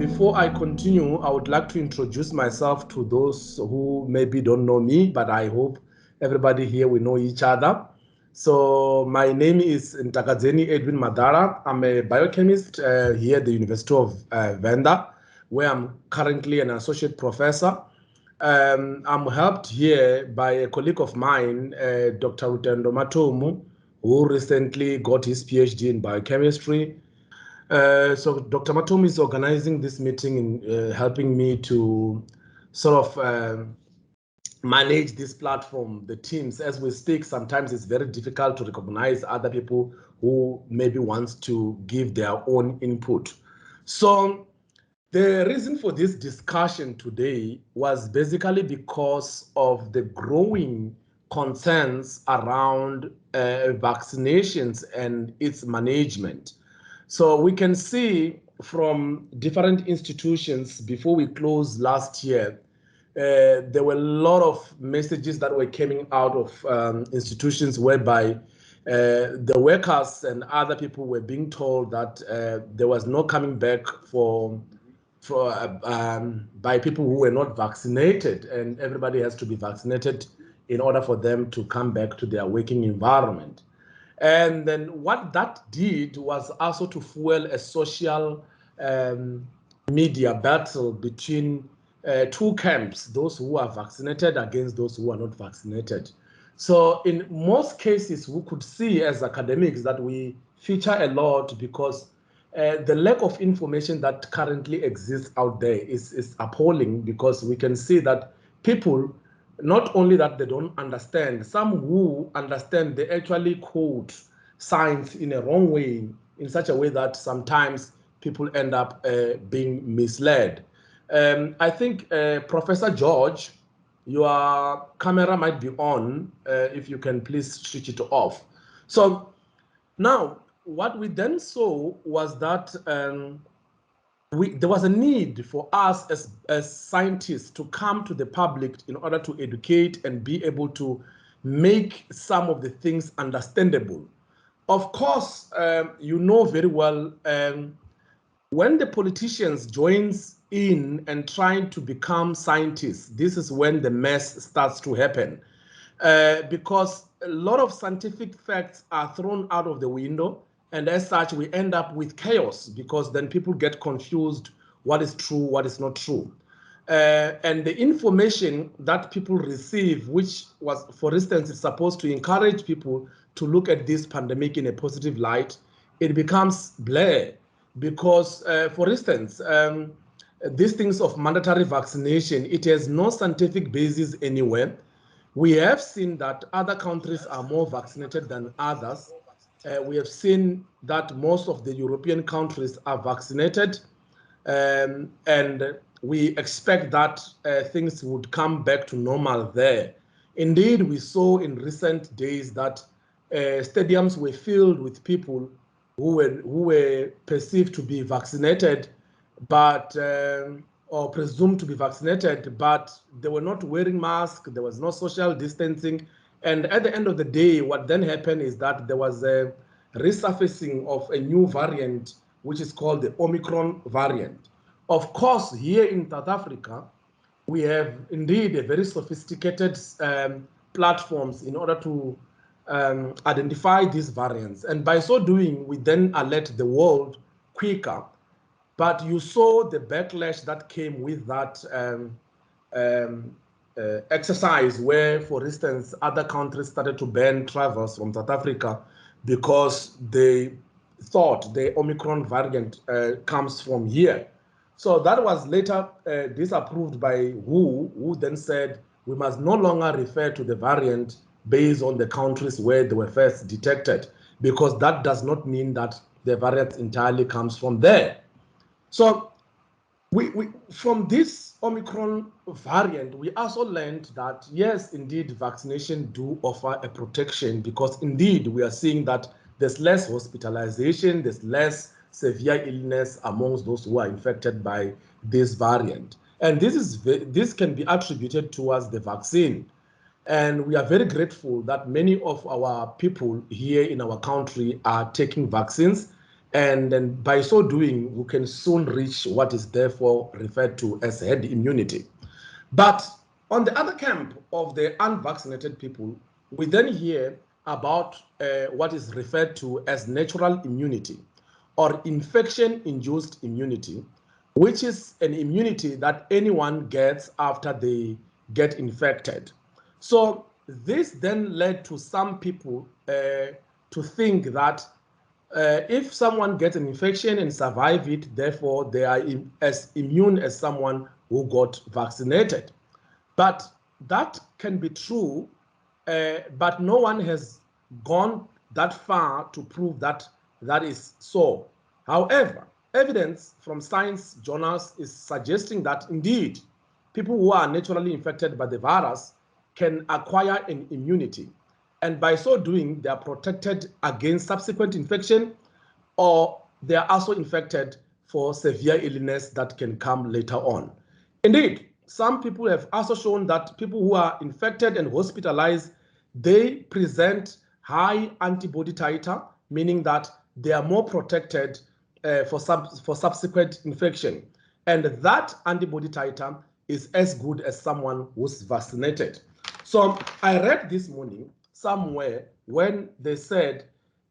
before I continue, I would like to introduce myself to those who maybe don't know me, but I hope everybody here will know each other. So my name is Ntakadzeni Edwin Madara. I'm a biochemist here at the University of Venda, where I'm currently an associate professor. I'm helped here by a colleague of mine, Dr. Rutendo Matomu, who recently got his PhD in biochemistry. So Dr. Matomu is organizing this meeting and helping me to sort of manage this platform, the teams. As we speak, sometimes it's very difficult to recognize other people who maybe wants to give their own input. So the reason for this discussion today was basically because of the growing concerns around vaccinations and its management. So we can see from different institutions before we closed last year, there were a lot of messages that were coming out of institutions whereby the workers and other people were being told that there was no coming back by people who were not vaccinated, and everybody has to be vaccinated in order for them to come back to their working environment. And then what that did was also to fuel a social media battle between two camps, those who are vaccinated against those who are not vaccinated. So in most cases, we could see as academics that we feature a lot because the lack of information that currently exists out there is appalling, because we can see that people, not only that they don't understand, some who understand, they actually quote science in a wrong way, in such a way that sometimes people end up being misled. I think Professor George, your camera might be on, if you can please switch it off. So now, what we then saw was that there was a need for us as scientists to come to the public in order to educate and be able to make some of the things understandable. Of course, you know very well, when the politicians joins in and trying to become scientists, this is when the mess starts to happen. Because a lot of scientific facts are thrown out of the window, and as such, we end up with chaos, because then people get confused what is true, what is not true. And the information that people receive, which was, for instance, is supposed to encourage people to look at this pandemic in a positive light, it becomes blur. Because, for instance, these things of mandatory vaccination, it has no scientific basis anywhere. We have seen that other countries are more vaccinated than others. We have seen that most of the European countries are vaccinated, and we expect that things would come back to normal there. Indeed, we saw in recent days that stadiums were filled with people who were perceived to be vaccinated, but or presumed to be vaccinated, but they were not wearing masks, there was no social distancing. And at the end of the day, what then happened is that there was a resurfacing of a new variant, which is called the Omicron variant. Of course, here in South Africa, we have indeed a very sophisticated platforms in order to identify these variants. And by so doing, we then alert the world quicker. But you saw the backlash that came with that exercise, where, for instance, other countries started to ban travels from South Africa because they thought the Omicron variant comes from here. So that was later disapproved by WHO, who then said we must no longer refer to the variant based on the countries where they were first detected, because that does not mean that the variant entirely comes from there. So from this Omicron variant, we also learned that, yes, indeed, vaccination do offer a protection, because indeed we are seeing that there's less hospitalization, there's less severe illness amongst those who are infected by this variant. And this can be attributed towards the vaccine. And we are very grateful that many of our people here in our country are taking vaccines. And then by so doing, we can soon reach what is therefore referred to as herd immunity. But on the other camp of the unvaccinated people, we then hear about what is referred to as natural immunity or infection-induced immunity, which is an immunity that anyone gets after they get infected. So this then led to some people to think that if someone gets an infection and survive it, therefore they are as immune as someone who got vaccinated. But that can be true, but no one has gone that far to prove that that is so. However, evidence from science journals is suggesting that indeed, people who are naturally infected by the virus can acquire an immunity. And by so doing, they are protected against subsequent infection, or they are also infected for severe illness that can come later on. Indeed, some people have also shown that people who are infected and hospitalized, they present high antibody titer, meaning that they are more protected for subsequent infection. And that antibody titer is as good as someone who's vaccinated. So I read this morning somewhere when they said,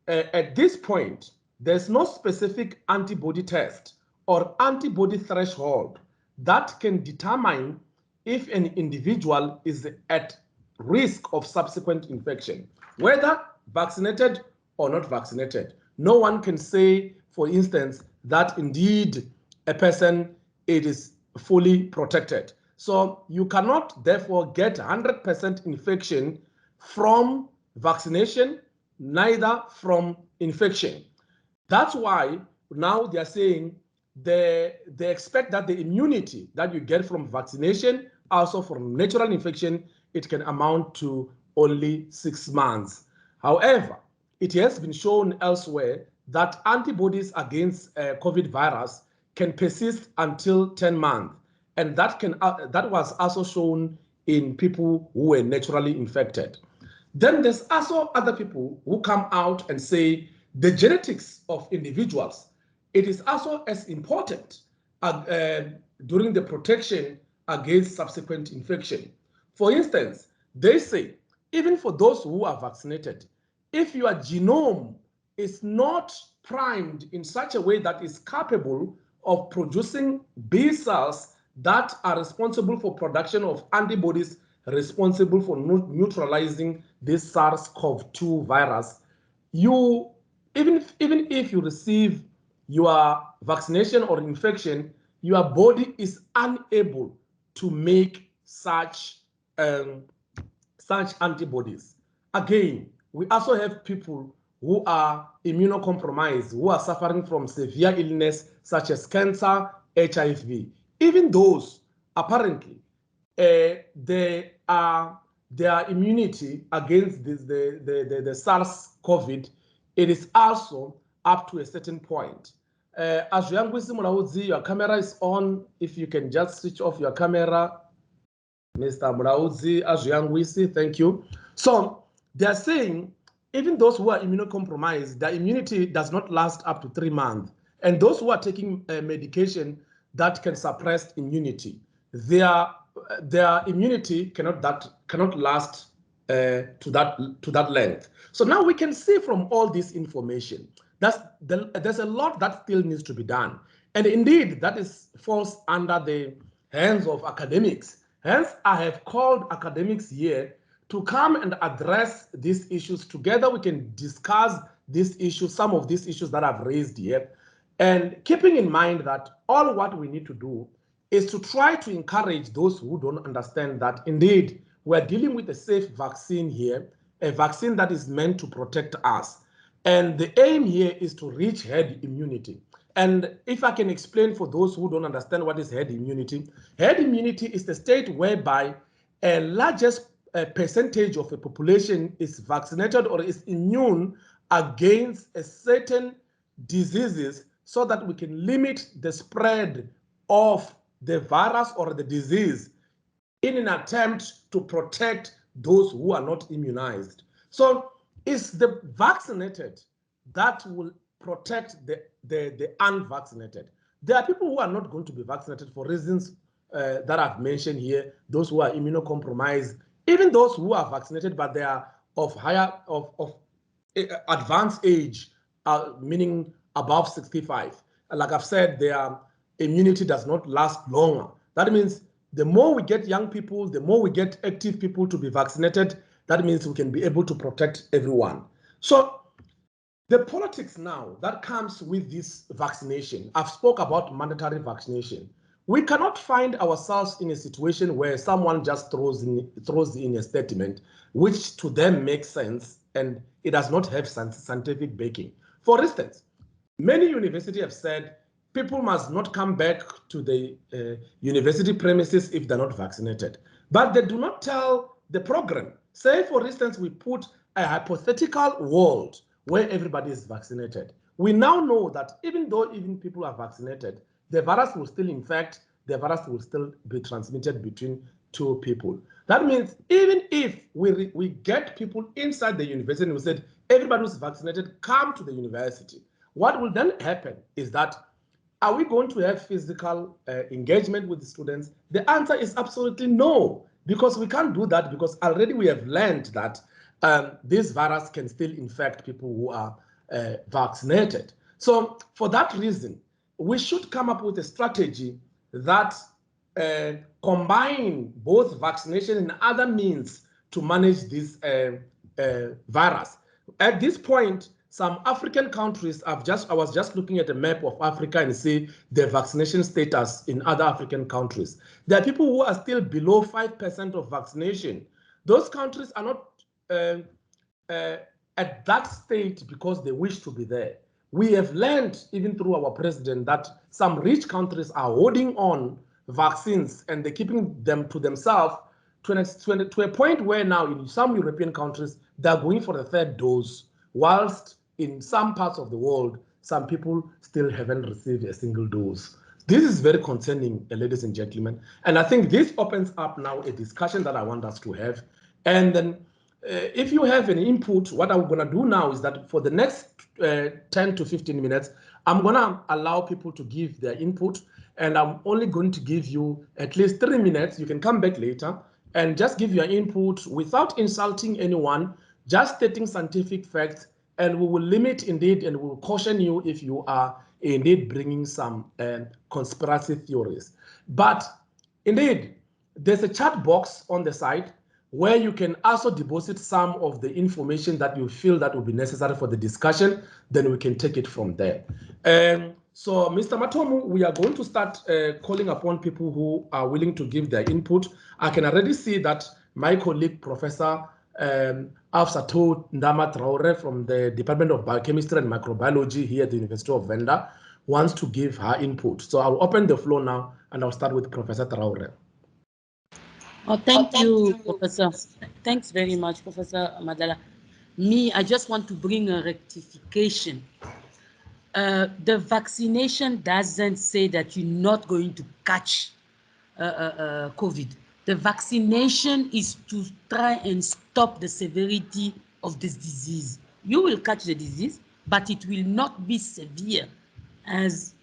at this point, there's no specific antibody test or antibody threshold that can determine if an individual is at risk of subsequent infection, whether vaccinated or not vaccinated. No one can say, for instance, that indeed a person it is fully protected. So you cannot therefore get 100% infection from vaccination, neither from infection. That's why now they're saying they expect that the immunity that you get from vaccination, also from natural infection, it can amount to only 6 months. However, it has been shown elsewhere that antibodies against COVID virus can persist until 10 months. And that was also shown in people who were naturally infected. Then there's also other people who come out and say the genetics of individuals, it is also as important during the protection against subsequent infection. For instance, they say, even for those who are vaccinated, if your genome is not primed in such a way that is capable of producing B cells that are responsible for production of antibodies responsible for neutralizing this SARS-CoV-2 virus, you even if you receive your vaccination or infection, your body is unable to make such antibodies. Again, we also have people who are immunocompromised, who are suffering from severe illness such as cancer, HIV. Even those, apparently, their immunity against the SARS-CoV, it is also up to a certain point. Azuyangwisi Mulaudzi, your camera is on. If you can just switch off your camera, Mr. Mulaudzi, Azuyangwisi, thank you. So they are saying, even those who are immunocompromised, their immunity does not last up to 3 months. And those who are taking medication that can suppress immunity, their immunity cannot last to that length. So now we can see from all this information that there's a lot that still needs to be done. And indeed, that falls under the hands of academics. Hence, I have called academics here to come and address these issues. Together, we can discuss these issues, some of these issues that I've raised here, and keeping in mind that all what we need to do is to try to encourage those who don't understand that indeed we're dealing with a safe vaccine here, a vaccine that is meant to protect us. And the aim here is to reach herd immunity. And if I can explain for those who don't understand what is herd immunity is the state whereby a largest percentage of the population is vaccinated or is immune against a certain diseases so that we can limit the spread of the virus or the disease in an attempt to protect those who are not immunized. So it's the vaccinated that will protect the unvaccinated. There are people who are not going to be vaccinated for reasons that I've mentioned here, those who are immunocompromised, even those who are vaccinated, but they are of advanced age, meaning above 65. Like I've said, their immunity does not last longer. That means the more we get young people, the more we get active people to be vaccinated, that means we can be able to protect everyone. So the politics now that comes with this vaccination, I've spoke about mandatory vaccination. We cannot find ourselves in a situation where someone just throws in a statement, which to them makes sense, and it does not have scientific backing. For instance, many universities have said people must not come back to the university premises if they're not vaccinated. But they do not tell the program. Say, for instance, we put a hypothetical world where everybody is vaccinated. We now know that even though people are vaccinated, the virus will still infect, the virus will still be transmitted between two people. That means even if we get people inside the university and we said, everybody who's vaccinated, come to the university. What will then happen is that, are we going to have physical engagement with the students? The answer is absolutely no, because we can't do that, because already we have learned that this virus can still infect people who are vaccinated. So for that reason, we should come up with a strategy that combine both vaccination and other means to manage this virus. At this point, some African countries, I was just looking at a map of Africa and see the vaccination status in other African countries. There are people who are still below 5% of vaccination. Those countries are not at that state because they wish to be there. We have learned, even through our president, that some rich countries are holding on vaccines and they're keeping them to themselves to a point where now in some European countries, they're going for the third dose, whilst in some parts of the world, some people still haven't received a single dose. This is very concerning, ladies and gentlemen. And I think this opens up now a discussion that I want us to have. And then if you have an input, what I'm going to do now is that for the next 10 to 15 minutes, I'm going to allow people to give their input. And I'm only going to give you at least 3 minutes. You can come back later and just give your input without insulting anyone, just stating scientific facts. And we will limit indeed, and we will caution you if you are indeed bringing some conspiracy theories. But indeed, there's a chat box on the side where you can also deposit some of the information that you feel that will be necessary for the discussion. Then we can take it from there. So, Mr. Matomu, we are going to start calling upon people who are willing to give their input. I can already see that my colleague, Professor Afsato Ndama Traore from the Department of Biochemistry and Microbiology here at the University of Venda wants to give her input. So I'll open the floor now and I'll start with Professor Traore. Oh, thank you, Professor. Thanks very much, Professor Madala. I just want to bring a rectification. The vaccination doesn't say that you're not going to catch COVID. The vaccination is to try and stop the severity of this disease. You will catch the disease, but it will not be severe as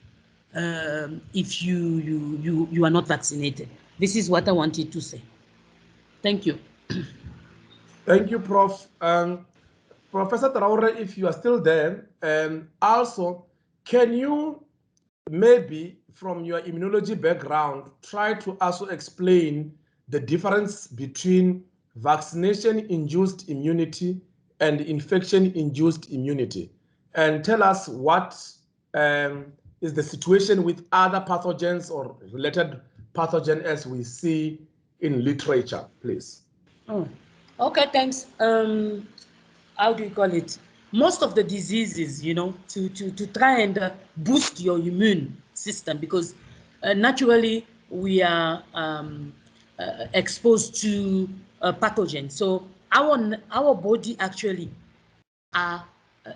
if you are not vaccinated. This is what I wanted to say. Thank you. Thank you, Prof. Professor Traore, if you are still there, also, can you maybe from your immunology background try to also explain the difference between vaccination-induced immunity and infection-induced immunity, and tell us what is the situation with other pathogens or related pathogen as we see in literature, please. Oh, okay, thanks. How do you call it? Most of the diseases, you know, to try and boost your immune system, because naturally we are exposed to pathogens. So our body actually are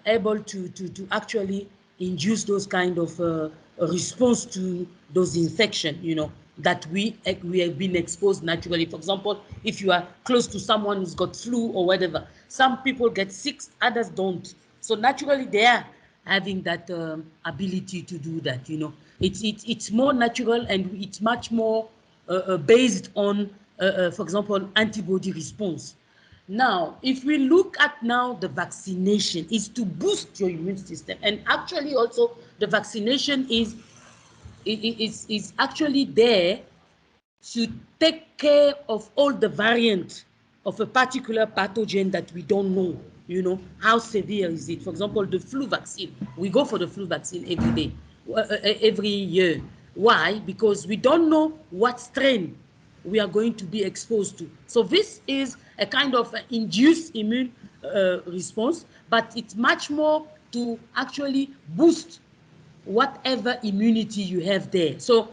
able to actually induce those kind of response to those infection, you know, that we have been exposed naturally. For example, if you are close to someone who's got flu or whatever, some people get sick, others don't. So naturally they are having that ability to do that. You know, it's more natural, and it's much more based on, for example, antibody response. Now, if we look at now the vaccination is to boost your immune system, and actually also the vaccination is actually there to take care of all the variants of a particular pathogen that we don't know. You know, how severe is it? For example, the flu vaccine. We go for the flu vaccine every day, every year. Why? Because we don't know what strain we are going to be exposed to. So this is a kind of induced immune response, but it's much more to actually boost whatever immunity you have there. So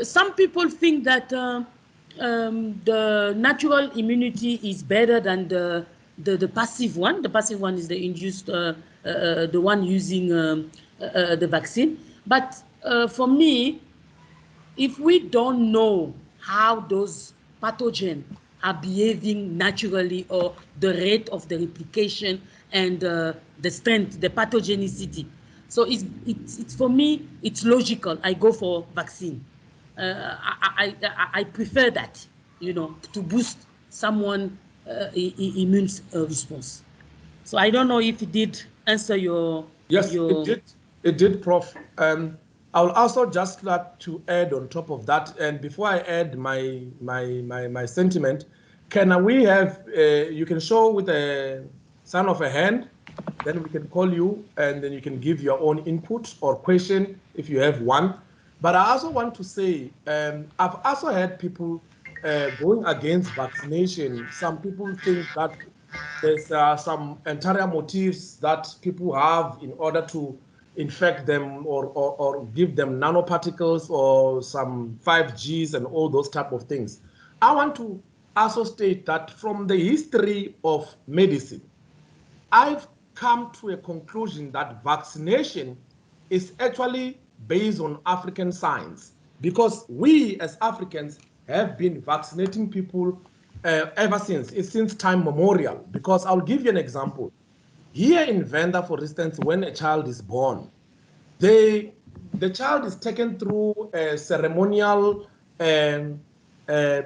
some people think that the natural immunity is better than the passive one. The passive one is the induced, the one using the vaccine. But for me, if we don't know how those pathogens are behaving naturally, or the rate of the replication and the strength, the pathogenicity, so it's for me, it's logical. I go for vaccine. I prefer that, you know, to boost someone immune response. So I don't know if it did answer your. Yes, it did. It did, Prof. I will also just like to add on top of that, and before I add my sentiment, can we have you can show with a sign of a hand, then we can call you, and then you can give your own input or question if you have one. But I also want to say, I've also had people going against vaccination. Some people think that there's some entire motives that people have in order to infect them, or give them nanoparticles or some 5Gs and all those type of things. I want to also state that from the history of medicine, I've come to a conclusion that vaccination is actually based on African science, because we as Africans have been vaccinating people ever since time memorial. Because I'll give you an example. Here in Venda, for instance, when a child is born, the child is taken through a ceremonial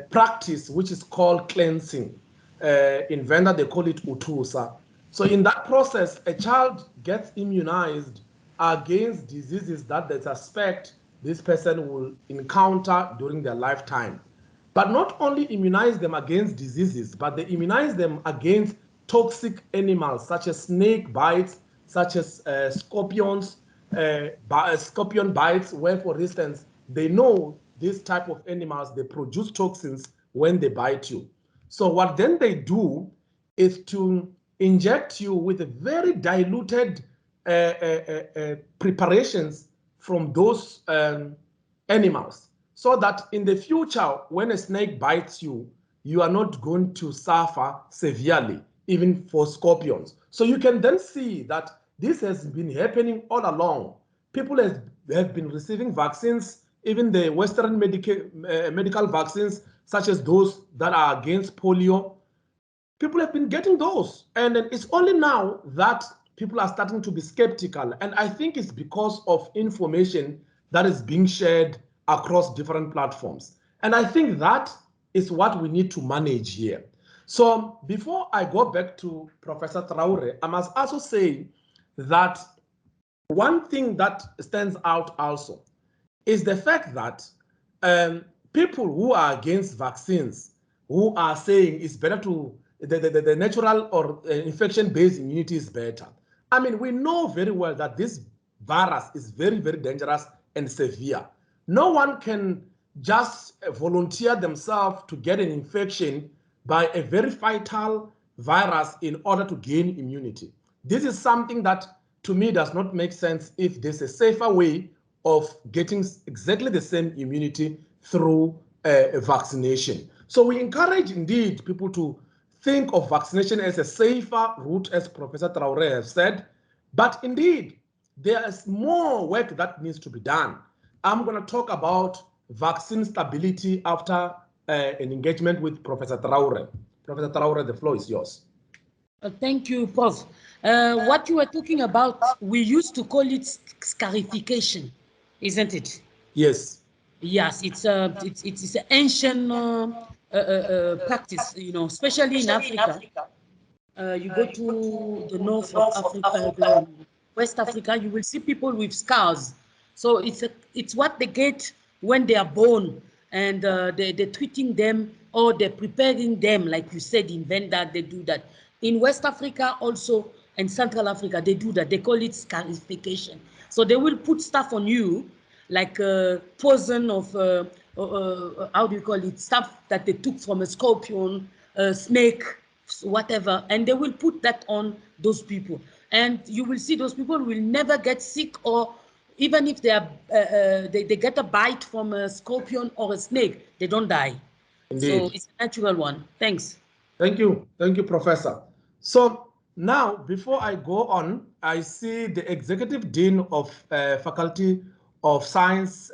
practice which is called cleansing. In Venda, they call it utusa. So in that process, a child gets immunized against diseases that they suspect this person will encounter during their lifetime. But not only immunize them against diseases, but they immunize them against toxic animals such as snake bites, such as scorpions, scorpion bites, where, for instance, they know this type of animals, they produce toxins when they bite you. So what then they do is to inject you with a very diluted preparations from those animals, so that in the future, when a snake bites you, you are not going to suffer severely, even for scorpions. So you can then see that this has been happening all along. People have been receiving vaccines, even the Western medical vaccines, such as those that are against polio. People have been getting those. And it's only now that people are starting to be skeptical. And I think it's because of information that is being shared across different platforms. And I think that is what we need to manage here. So before I go back to Professor Traore, I must also say that one thing that stands out also is the fact that people who are against vaccines, who are saying it's better to, the natural or infection-based immunity is better. I mean, we know very well that this virus is very, very dangerous and severe. No one can just volunteer themselves to get an infection by a very fatal virus in order to gain immunity. This is something that, to me, does not make sense if there's a safer way of getting exactly the same immunity through a vaccination. So we encourage, indeed, people to think of vaccination as a safer route, as Professor Traore has said. But indeed, there is more work that needs to be done. I'm going to talk about vaccine stability after an engagement with Professor Traore. Professor Traore, the floor is yours. Thank you, Prof. What you were talking about, we used to call it scarification, isn't it? Yes. Yes, it's an ancient practice, you know, especially in Africa. You go to the north of Africa, the West Africa, you will see people with scars. So it's what they get when they are born, and they're treating them, or they're preparing them, like you said, in Venda, they do that. In West Africa also, and Central Africa, they do that. They call it scarification. So they will put stuff on you, like poison of, how do you call it, stuff that they took from a scorpion, a snake, whatever, and they will put that on those people. And you will see those people will never get sick, or even if they are, they get a bite from a scorpion or a snake, they don't die. So Indeed. it's a natural one. Thanks. Thank you. Thank you, Professor. So now, before I go on, I see the Executive Dean of Faculty of Science,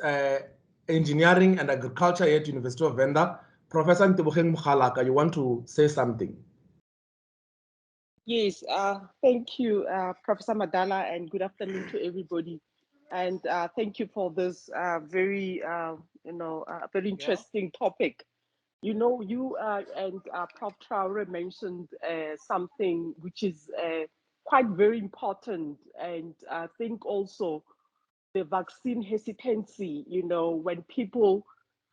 Engineering and Agriculture at University of Venda, Professor Ntebogang Mokgalaka. You want to say something? Yes, thank you, Professor Madala, and good afternoon to everybody. And thank you for this very, very interesting topic. You know, you and Prof. Traore mentioned something which is quite very important. And I think also the vaccine hesitancy, you know, when people,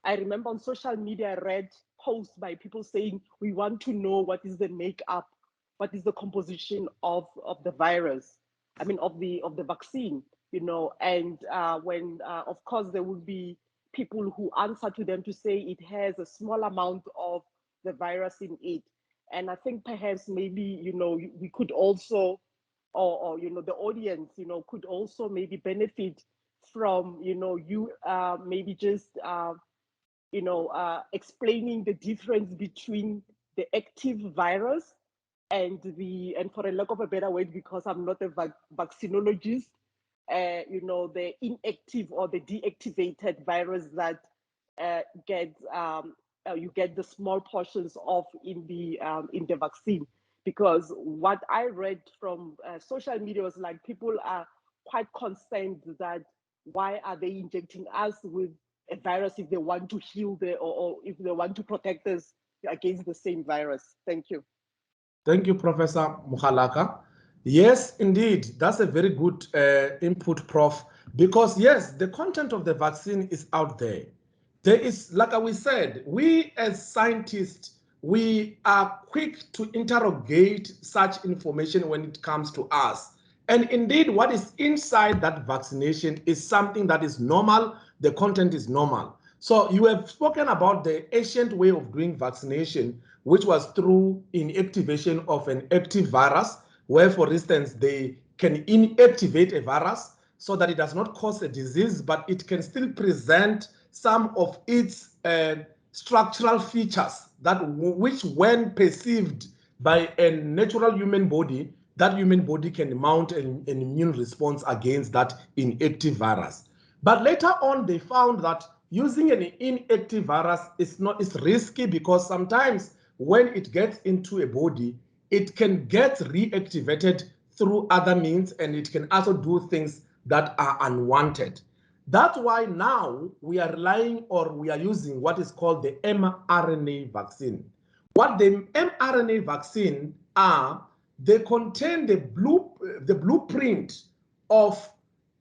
I remember on social media, I read posts by people saying, we want to know what is the makeup, what is the composition of the virus, I mean, of the vaccine, you know, and when, of course, there will be people who answer to them to say it has a small amount of the virus in it. And I think perhaps maybe, you know, we could also, or you know, the audience, you know, could also maybe benefit from, you know, you maybe just, you know, explaining the difference between the active virus and for a lack of a better word, because I'm not a vaccinologist, you know, the inactive or the deactivated virus that you get the small portions of in the vaccine. Because what I read from social media was like, people are quite concerned that why are they injecting us with a virus if they want to heal or if they want to protect us against the same virus. Thank you. Thank you, Professor Mokgalaka. Yes, indeed, that's a very good input, Prof. Because yes, the content of the vaccine is out there. There is, like we said, we as scientists, we are quick to interrogate such information when it comes to us. And indeed, what is inside that vaccination is something that is normal. The content is normal. So you have spoken about the ancient way of doing vaccination, which was through inactivation of an active virus, where, for instance, they can inactivate a virus so that it does not cause a disease, but it can still present some of its structural features that which, when perceived by a natural human body, that human body can mount an immune response against that inactive virus. But later on, they found that using an inactive virus is risky, because sometimes when it gets into a body, it can get reactivated through other means, and it can also do things that are unwanted. That's why now we are relying, or we are using, what is called the mRNA vaccine. What the mRNA vaccine are, they contain the blueprint of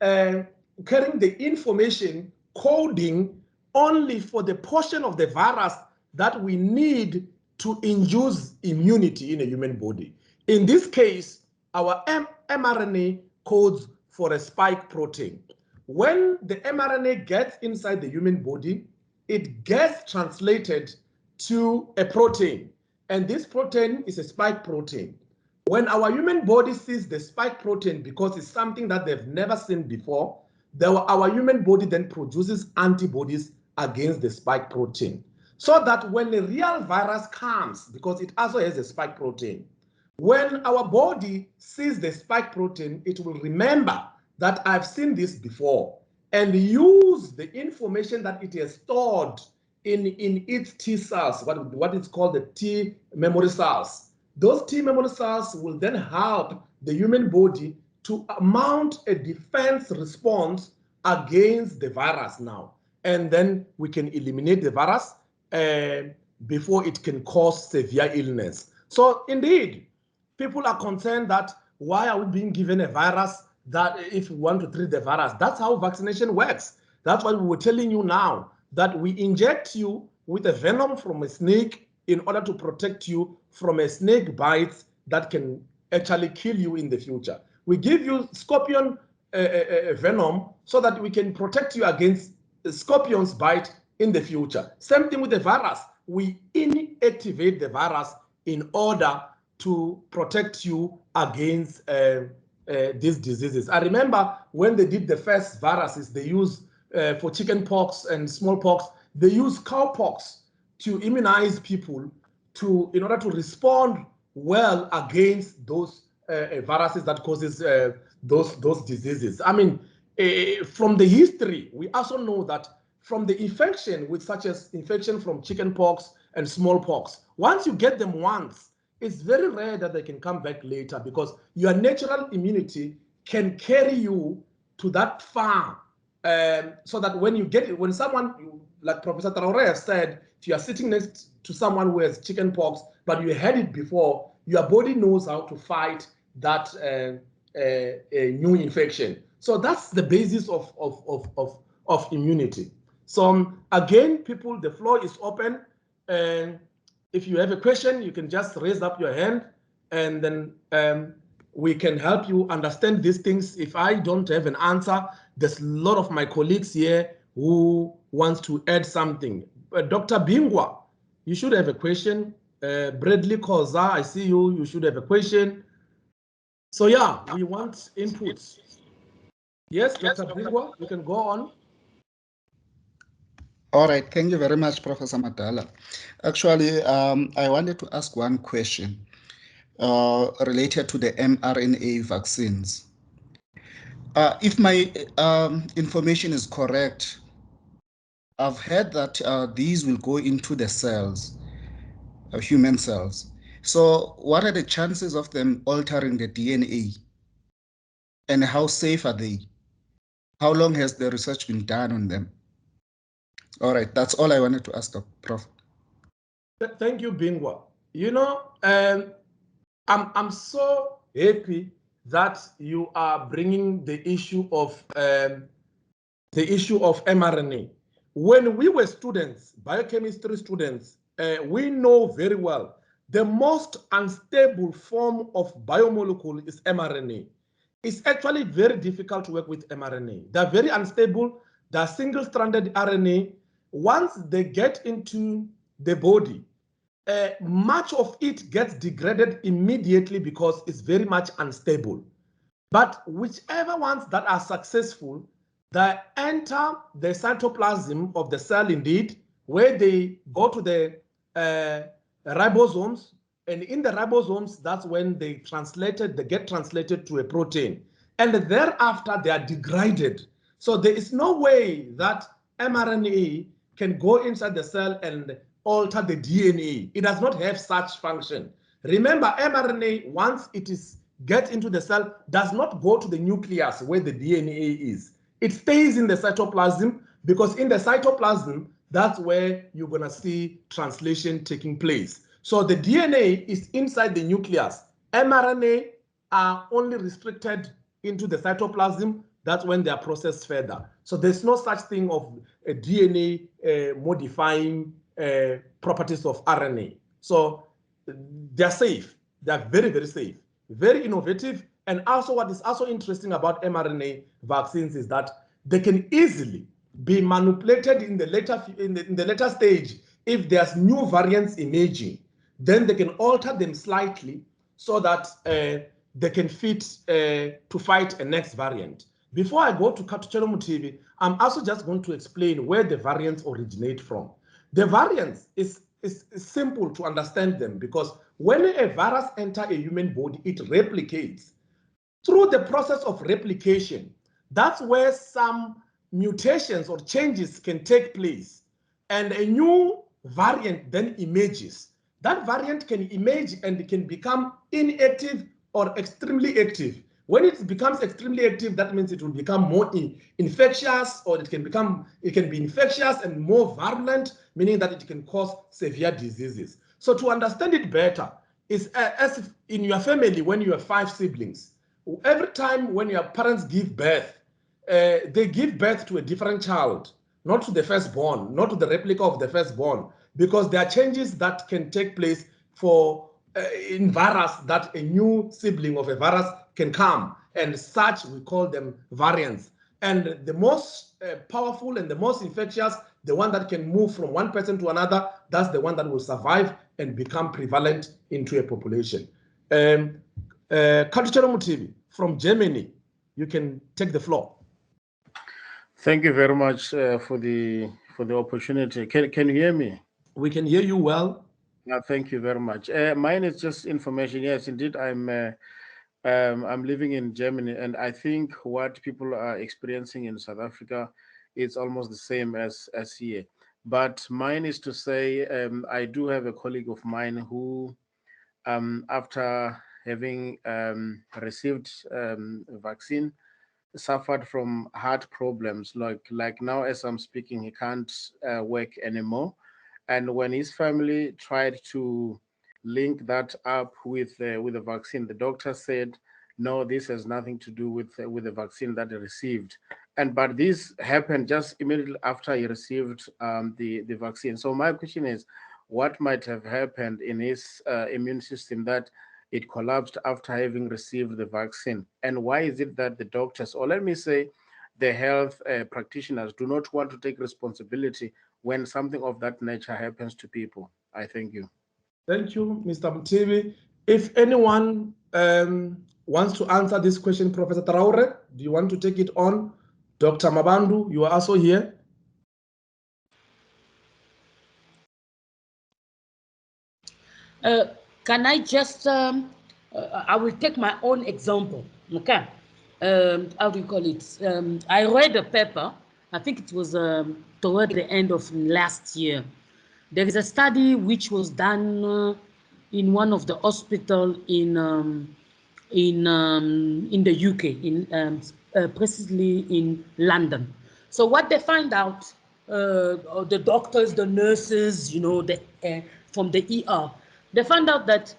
carrying the information, coding only for the portion of the virus that we need to induce immunity in a human body. In this case, our mRNA codes for a spike protein. When the mRNA gets inside the human body, it gets translated to a protein, and this protein is a spike protein. When our human body sees the spike protein, because it's something that they've never seen before, our human body then produces antibodies against the spike protein. So that when the real virus comes, because it also has a spike protein, when our body sees the spike protein, it will remember that I've seen this before, and use the information that it has stored in its T cells, what is called the T memory cells, Those T memory cells will then help the human body to mount a defense response against the virus now. And then we can eliminate the virus before it can cause severe illness. So indeed, people are concerned that why are we being given a virus that if we want to treat the virus? That's how vaccination works. That's what we were telling you now, that we inject you with a venom from a snake in order to protect you from a snake bite that can actually kill you in the future. We give you scorpion venom so that we can protect you against scorpion's bite in the future. Same thing with the virus. We inactivate the virus in order to protect you against these diseases. I remember when they did the first viruses, they used for chicken pox and smallpox, they used cowpox to immunize people in order to respond well against those viruses that causes those diseases. I mean, from the history, we also know that from the infection, such as infection from chicken pox and smallpox, once you get them once, it's very rare that they can come back later because your natural immunity can carry you to that far, so that when you get it, when someone, like Professor Traore has said, if you are sitting next to someone who has chicken pox, but you had it before, your body knows how to fight that new infection. So that's the basis of immunity. So again, people, the floor is open. And if you have a question, you can just raise up your hand, and then we can help you understand these things. If I don't have an answer, there's a lot of my colleagues here who wants to add something. Dr. Bingwa, you should have a question. Bradley Koza, I see you. You should have a question. So yeah, we want inputs. Yes, Dr. Bingwa, you can go on. All right, thank you very much, Professor Madala. Actually, I wanted to ask one question related to the mRNA vaccines. If my information is correct, I've heard that these will go into the cells, human cells. So what are the chances of them altering the DNA? And how safe are they? How long has the research been done on them? All right, that's all I wanted to ask, Prof. Thank you, Bingwa. You know, I'm so happy that you are bringing the issue of mRNA. When we were students, biochemistry students, we know very well the most unstable form of biomolecule is mRNA. It's actually very difficult to work with mRNA. They're very unstable. They're single-stranded RNA. Once they get into the body, much of it gets degraded immediately because it's very much unstable. But whichever ones that are successful, they enter the cytoplasm of the cell indeed, where they go to the ribosomes, and in the ribosomes, that's when they get translated to a protein. And thereafter, they are degraded. So there is no way that mRNA can go inside the cell and alter the DNA. It does not have such function. Remember, mRNA, once it gets into the cell, does not go to the nucleus where the DNA is. It stays in the cytoplasm, because in the cytoplasm, that's where you're going to see translation taking place. So the DNA is inside the nucleus. mRNA are only restricted into the cytoplasm. That's when they are processed further. So there's no such thing of a DNA modifying properties of RNA. So they're safe. They're very, very safe, very innovative. And also what is also interesting about mRNA vaccines is that they can easily be manipulated in the later stage. If there's new variants emerging, then they can alter them slightly so that they can fit to fight a next variant. Before I go to Katuchelo Mutivi, I'm also just going to explain where the variants originate from. The variants is simple to understand them, because when a virus enters a human body, it replicates. Through the process of replication, that's where some mutations or changes can take place, and a new variant then emerges. that variant can emerge and it can become inactive or extremely active. When it becomes extremely active, that means it will become more infectious, or it can be infectious and more virulent, meaning that it can cause severe diseases. So to understand it better, it's as if in your family, when you have 5 siblings, every time when your parents give birth, they give birth to a different child, not to the firstborn, not to the replica of the firstborn, because there are changes that can take place for in virus, that a new sibling of a virus can come, and such we call them variants. And the most powerful and the most infectious, the one that can move from one person to another, that's the one that will survive and become prevalent into a population. Kaltuchero Mutivi from Germany, you can take the floor. Thank you very much for the opportunity. Can you hear me? We can hear you well. Thank you very much. Mine is just information. Yes, indeed, I'm living in Germany, and I think what people are experiencing in South Africa is almost the same as here. But mine is to say, I do have a colleague of mine who, after having received a vaccine, suffered from heart problems. Like now, as I'm speaking, he can't work anymore. And when his family tried to link that up with the vaccine, the doctor said, no, this has nothing to do with the vaccine that he received. But this happened just immediately after he received the vaccine. So my question is, what might have happened in his immune system that it collapsed after having received the vaccine? And why is it that the doctors, or let me say the health practitioners, do not want to take responsibility when something of that nature happens to people? I thank you. Thank you, Mr. Mutivi. If anyone wants to answer this question, Professor Traore, do you want to take it on? Dr. Mabandu, you are also here. Can I just, I will take my own example, okay? How do you call it? I read a paper, I think it was toward the end of last year. There is a study which was done in one of the hospitals in the UK, precisely in London. So what they find out, the doctors, the nurses, you know, from the ER, they found out that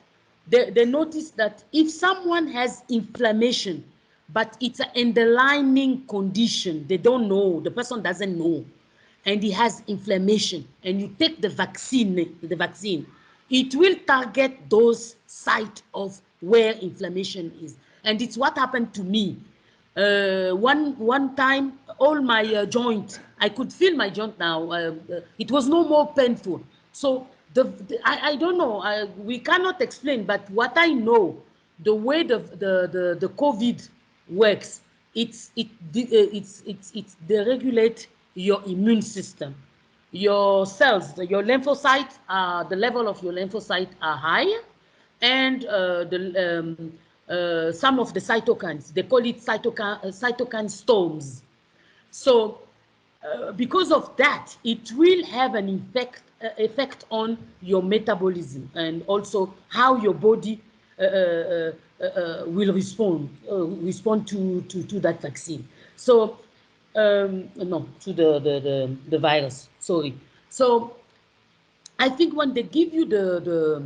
they noticed that if someone has inflammation, but it's an underlying condition, they don't know, the person doesn't know, and he has inflammation, and you take the vaccine, it will target those sites of where inflammation is. And it's what happened to me. One time, all my joint, I could feel my joint now. It was no more painful. So I don't know. We cannot explain. But what I know, the way the COVID works, they regulate your immune system. Your cells, your lymphocytes, the level of your lymphocytes are high, and some of the cytokines, they call it cytokine storms. So because of that, it will have an effect on your metabolism, and also how your body will respond to that vaccine. So no, to the virus, sorry. So I think when they give you the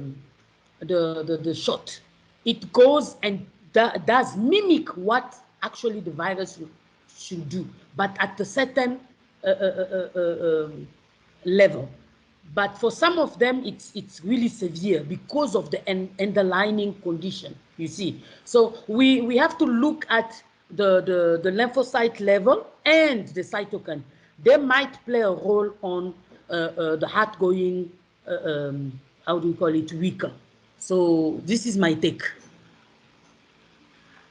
shot, it goes and does mimic what actually the virus should do, but at a certain level. But for some of them, it's really severe because of the underlying condition, you see. So we have to look at the lymphocyte level and the cytokine. They might play a role on the heart going, how do you call it, weaker. So this is my take.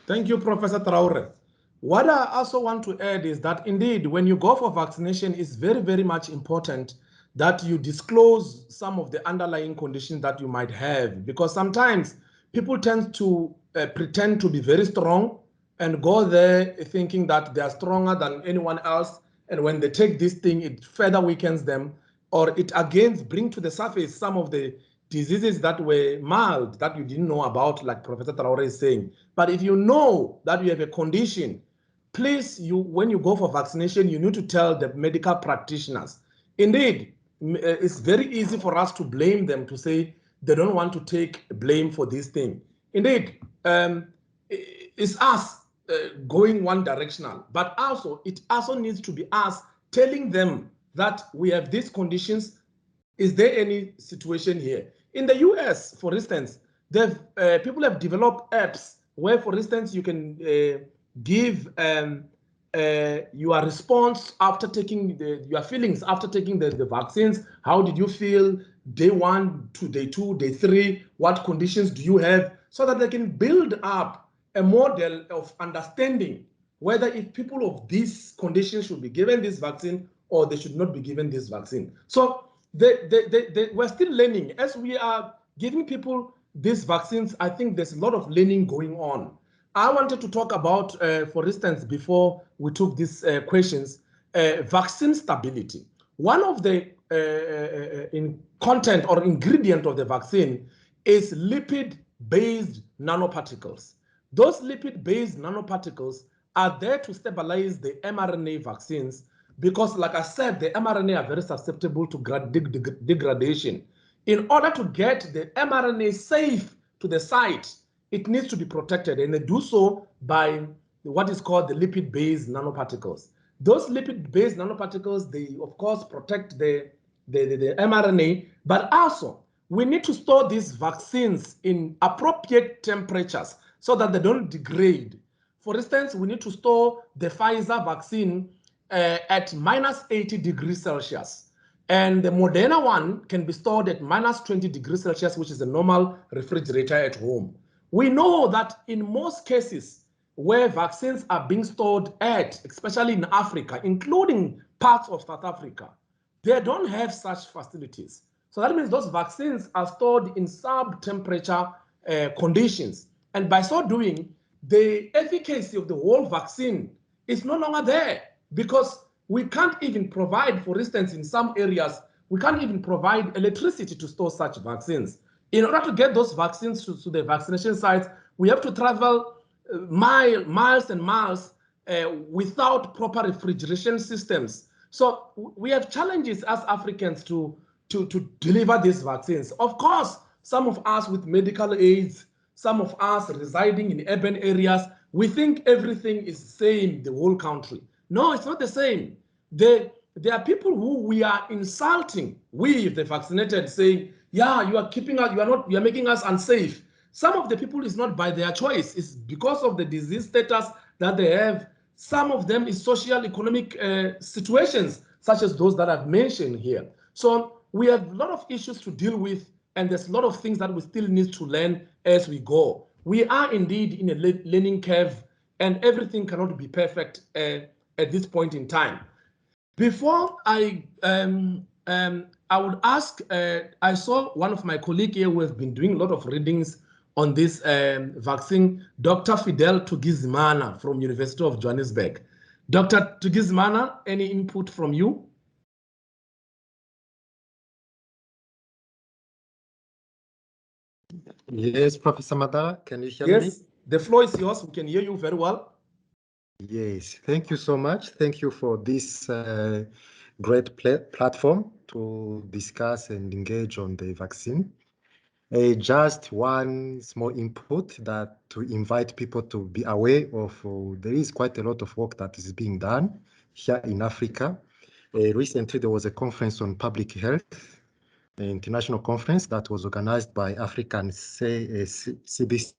Thank you, Professor Traore. What I also want to add is that indeed, when you go for vaccination, it's very, very much important that you disclose some of the underlying conditions that you might have, because sometimes people tend to pretend to be very strong and go there thinking that they are stronger than anyone else. And when they take this thing, it further weakens them, or it again brings to the surface some of the diseases that were mild, that you didn't know about, like Professor Traore is saying. But if you know that you have a condition, please, when you go for vaccination, you need to tell the medical practitioners. Indeed, it's very easy for us to blame them, to say they don't want to take blame for this thing. Indeed, it's us going one directional, but also it also needs to be us telling them that we have these conditions. Is there any situation here? In the US, for instance, people have developed apps where, for instance, you can give your response after taking your feelings after taking the vaccines. How did you feel day 1 to day 2, day 3? What conditions do you have? So that they can build up a model of understanding whether if people of these conditions should be given this vaccine or they should not be given this vaccine. So we're still learning. As we are giving people these vaccines, I think there's a lot of learning going on. I wanted to talk about, for instance, before we took these questions, vaccine stability. One of the content or ingredient of the vaccine is lipid-based nanoparticles. Those lipid-based nanoparticles are there to stabilize the mRNA vaccines because, like I said, the mRNA are very susceptible to degradation. In order to get the mRNA safe to the site, it needs to be protected, and they do so by what is called the lipid-based nanoparticles. Those lipid-based nanoparticles, they of course protect the mRNA, but also we need to store these vaccines in appropriate temperatures so that they don't degrade. For instance, we need to store the Pfizer vaccine at minus 80 degrees Celsius. And the Moderna one can be stored at minus 20 degrees Celsius, which is a normal refrigerator at home. We know that in most cases where vaccines are being stored at, especially in Africa, including parts of South Africa, they don't have such facilities. So that means those vaccines are stored in sub-temperature conditions. And by so doing, the efficacy of the whole vaccine is no longer there because we can't even provide, for instance, in some areas, we can't even provide electricity to store such vaccines. In order to get those vaccines to the vaccination sites, we have to travel miles and miles without proper refrigeration systems. So we have challenges as Africans to deliver these vaccines. Of course, some of us with medical aids, some of us residing in urban areas, we think everything is the same the whole country. No, it's not the same. There are people who we are insulting, we, the vaccinated, saying, yeah, you are keeping us, you are making us unsafe. Some of the people is not by their choice. It's because of the disease status that they have. Some of them is social economic situations, such as those that I've mentioned here. So we have a lot of issues to deal with, and there's a lot of things that we still need to learn as we go. We are indeed in a learning curve, and everything cannot be perfect at this point in time. Before I would ask, I saw one of my colleagues here who has been doing a lot of readings on this vaccine, Dr. Fidel Tugizimana from University of Johannesburg. Dr. Tugizimana, any input from you? Yes, Professor Madala, can you hear me? Yes, the floor is yours. We can hear you very well. Yes, thank you so much. Thank you for this great platform to discuss and engage on the vaccine. Just one small input that to invite people to be aware of, there is quite a lot of work that is being done here in Africa. Recently, there was a conference on public health, an international conference that was organized by African CBC,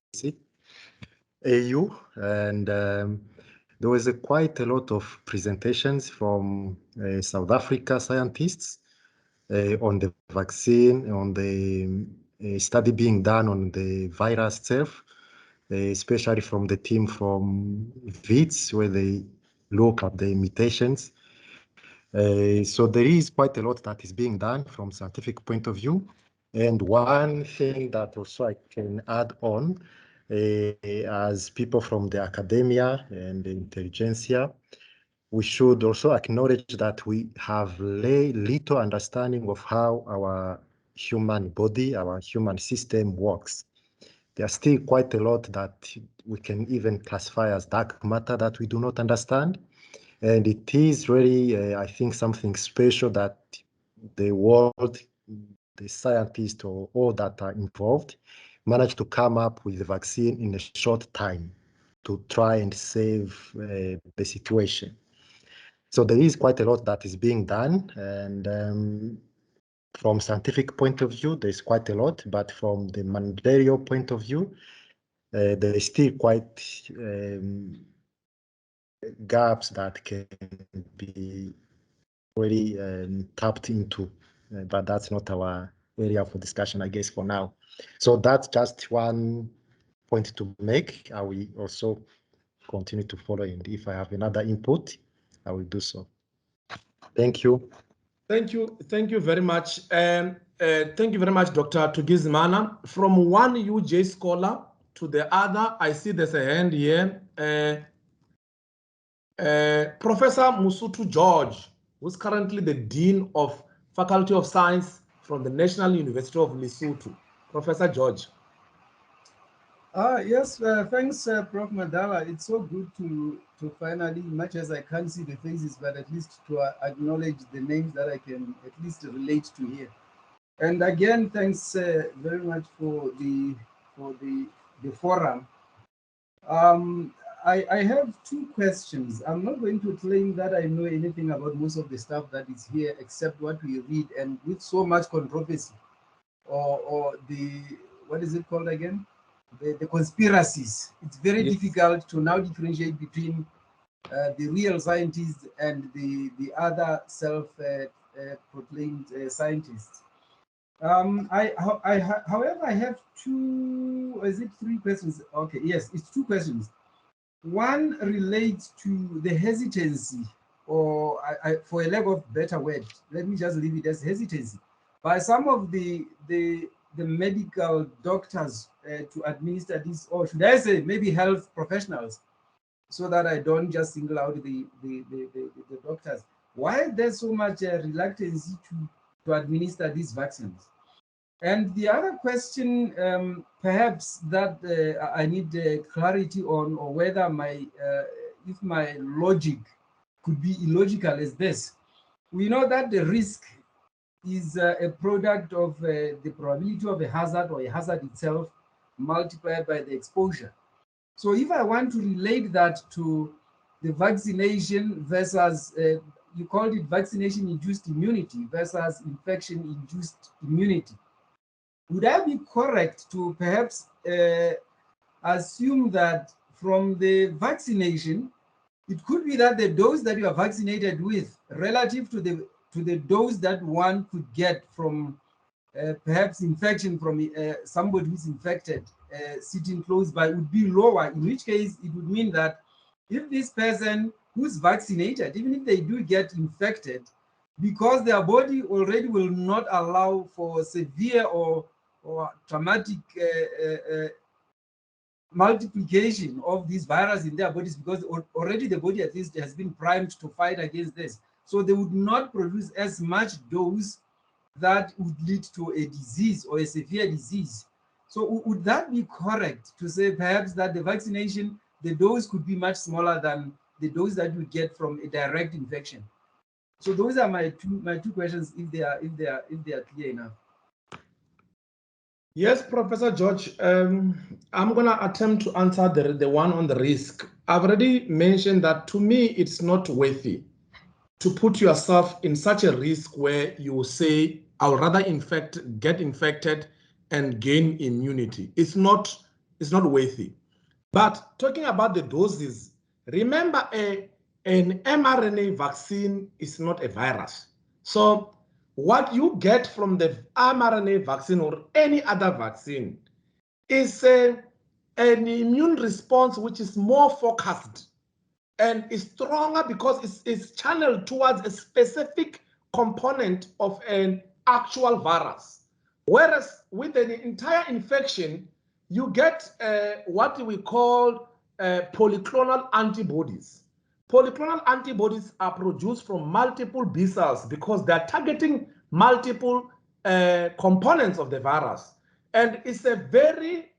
AU, and there was quite a lot of presentations from South Africa scientists on the vaccine, on the study being done on the virus itself, especially from the team from VITS, where they look at the mutations. So there is quite a lot that is being done from scientific point of view. And one thing that also I can add on, as people from the academia and the intelligentsia, we should also acknowledge that we have little understanding of how our human body, our human system works. There are still quite a lot that we can even classify as dark matter that we do not understand. And it is really, I think, something special that the world, the scientists or all that are involved, managed to come up with the vaccine in a short time to try and save the situation. So there is quite a lot that is being done, and from scientific point of view, there's quite a lot, but from the managerial point of view, there is still quite gaps that can be really tapped into, but that's not our area for discussion, I guess, for now. So that's just one point to make. I will also continue to follow, and if I have another input, I will do so. Thank you. Thank you very much. And thank you very much, Dr. Tugizimana. From one UJ scholar to the other, I see there's a hand here. Professor Musutu George, who's currently the Dean of Faculty of Science from the National University of Lesotho. Professor George. Yes, thanks, Prof. Madala. It's so good to finally, much as I can't see the faces, but at least to acknowledge the names that I can at least relate to here. And again, thanks very much for the forum. I have two questions. I'm not going to claim that I know anything about most of the stuff that is here, except what we read, and with so much controversy, or the, what is it called again? The conspiracies. It's very difficult to now differentiate between the real scientists and the other self-proclaimed scientists. However, I have two, is it three questions? Okay, yes, it's two questions. One relates to the hesitancy, or for a lack of better word, let me just leave it as hesitancy, by some of the medical doctors to administer this, or should I say maybe health professionals, so that I don't just single out the doctors. Why there's so much reluctance to administer these vaccines? And the other question, perhaps that I need clarity on, or whether if my logic could be illogical, is this. We know that the risk is a product of the probability of a hazard, or a hazard itself multiplied by the exposure. So if I want to relate that to the vaccination versus, you called it vaccination-induced immunity versus infection-induced immunity, would I be correct to perhaps assume that from the vaccination, it could be that the dose that you are vaccinated with relative to the dose that one could get from perhaps infection from somebody who's infected sitting close by would be lower, in which case it would mean that if this person who's vaccinated, even if they do get infected, because their body already will not allow for severe or traumatic multiplication of this virus in their bodies, because already the body at least has been primed to fight against this. So they would not produce as much dose that would lead to a disease or a severe disease. So would that be correct to say perhaps that the vaccination, the dose could be much smaller than the dose that you get from a direct infection? So those are my two questions, if they are clear enough. Yes, Professor George, I'm going to attempt to answer the one on the risk. I've already mentioned that to me, it's not worthy to put yourself in such a risk where you say, I'll rather get infected and gain immunity. It's not worthy. But talking about the doses, remember an mRNA vaccine is not a virus. So what you get from the mRNA vaccine or any other vaccine is an immune response which is more focused and is stronger because it's channeled towards a specific component of an actual virus. Whereas with an entire infection, you get what we call polyclonal antibodies. Polyclonal antibodies are produced from multiple B cells because they're targeting multiple components of the virus, and it's a very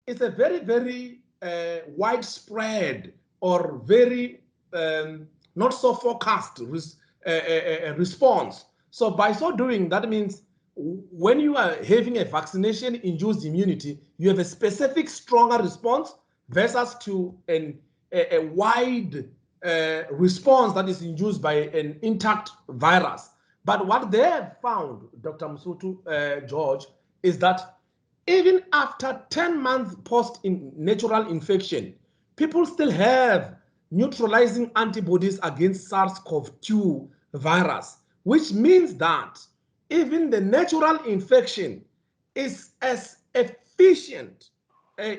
very widespread or very not so forecast response. So by so doing, that means when you are having a vaccination-induced immunity, you have a specific stronger response versus to a wide response that is induced by an intact virus. But what they have found, Dr. Msutu, George, is that even after 10 months post-natural infection, people still have neutralizing antibodies against SARS-CoV-2 virus, which means that even the natural infection is as efficient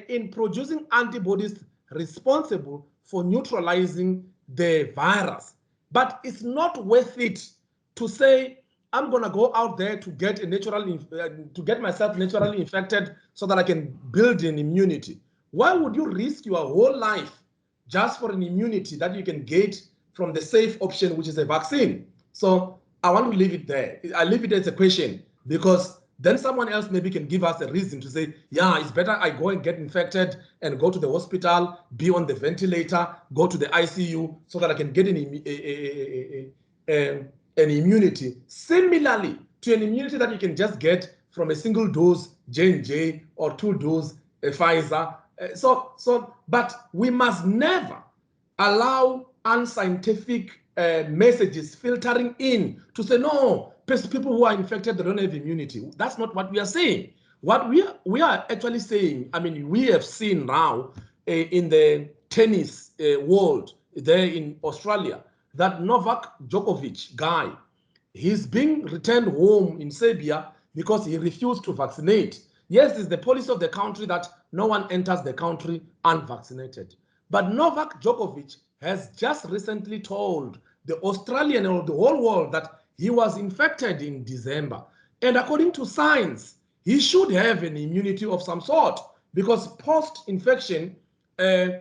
in producing antibodies responsible for neutralizing the virus. But it's not worth it to say, I'm going to go out there to get a to get myself naturally infected so that I can build an immunity. Why would you risk your whole life just for an immunity that you can get from the safe option, which is a vaccine? So I want to leave it there. I leave it as a question, because then someone else maybe can give us a reason to say, yeah, it's better I go and get infected and go to the hospital, be on the ventilator, go to the ICU so that I can get an immunity similarly to an immunity that you can just get from a single dose J&J or 2 dose Pfizer. But we must never allow unscientific messages filtering in to say, no, people who are infected, they don't have immunity. That's not what we are saying. What we are actually saying, I mean, we have seen now in the tennis world there in Australia, that Novak Djokovic guy, he's being returned home in Serbia because he refused to vaccinate. Yes, it's the policy of the country that no one enters the country unvaccinated. But Novak Djokovic has just recently told the Australian or the whole world that he was infected in December. And according to science, he should have an immunity of some sort, because post-infection, 3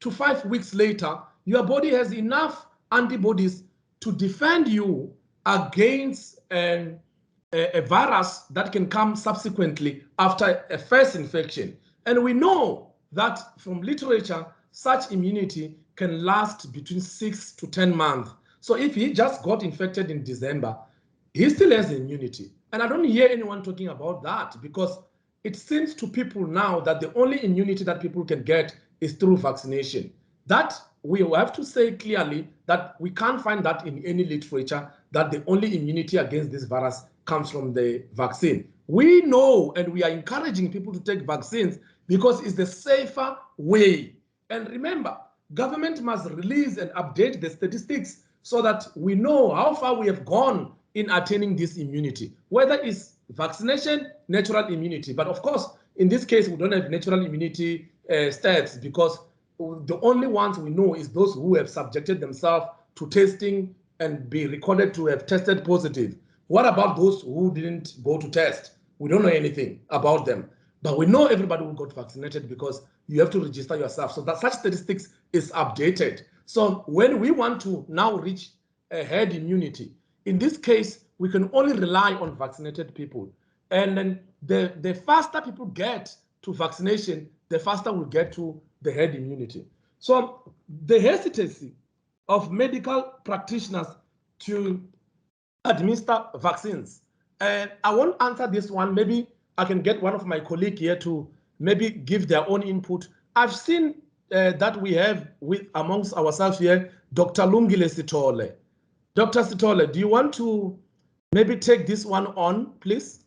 to 5 weeks later, your body has enough antibodies to defend you against a virus that can come subsequently after a first infection. And we know that from literature, such immunity can last between 6 to 10 months. So if he just got infected in December, he still has immunity. And I don't hear anyone talking about that, because it seems to people now that the only immunity that people can get is through vaccination. That we have to say clearly that we can't find that in any literature, that the only immunity against this virus comes from the vaccine. We know, and we are encouraging people to take vaccines because it's the safer way. And remember, government must release and update the statistics so that we know how far we have gone in attaining this immunity, whether it's vaccination, natural immunity. But of course, in this case, we don't have natural immunity stats, because the only ones we know is those who have subjected themselves to testing and be recorded to have tested positive. What about those who didn't go to test? We don't know anything about them. But we know everybody who got vaccinated, because you have to register yourself. So that such statistics is updated. So when we want to now reach a herd immunity, in this case, we can only rely on vaccinated people. And then the faster people get to vaccination, the faster we get to the herd immunity. So the hesitancy of medical practitioners to administer vaccines, and I won't answer this one. Maybe I can get one of my colleagues here to maybe give their own input. I've seen that we have with amongst ourselves here, Dr. Lungile Sitole. Dr. Sitole, do you want to maybe take this one on, please?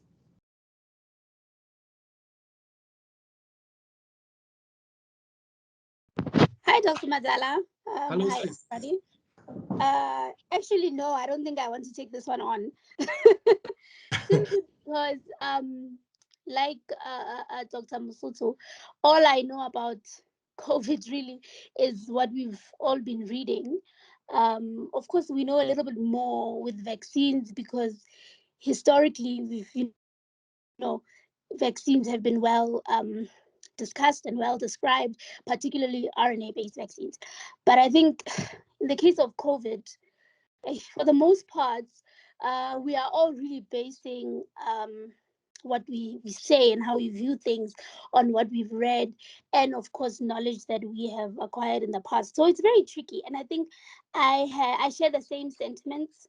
Hi, Dr. Madala. Hello, hi, sis. everybody. Actually, no, I don't think I want to take this one on. Simply because, like Dr. Musutu, all I know about COVID really is what we've all been reading. Of course, we know a little bit more with vaccines, because historically, we've, vaccines have been well discussed and well described, particularly RNA-based vaccines. But I think in the case of COVID, for the most part, we are all really basing what we say and how we view things on what we've read, and of course knowledge that we have acquired in the past. So it's very tricky, and I think I share the same sentiments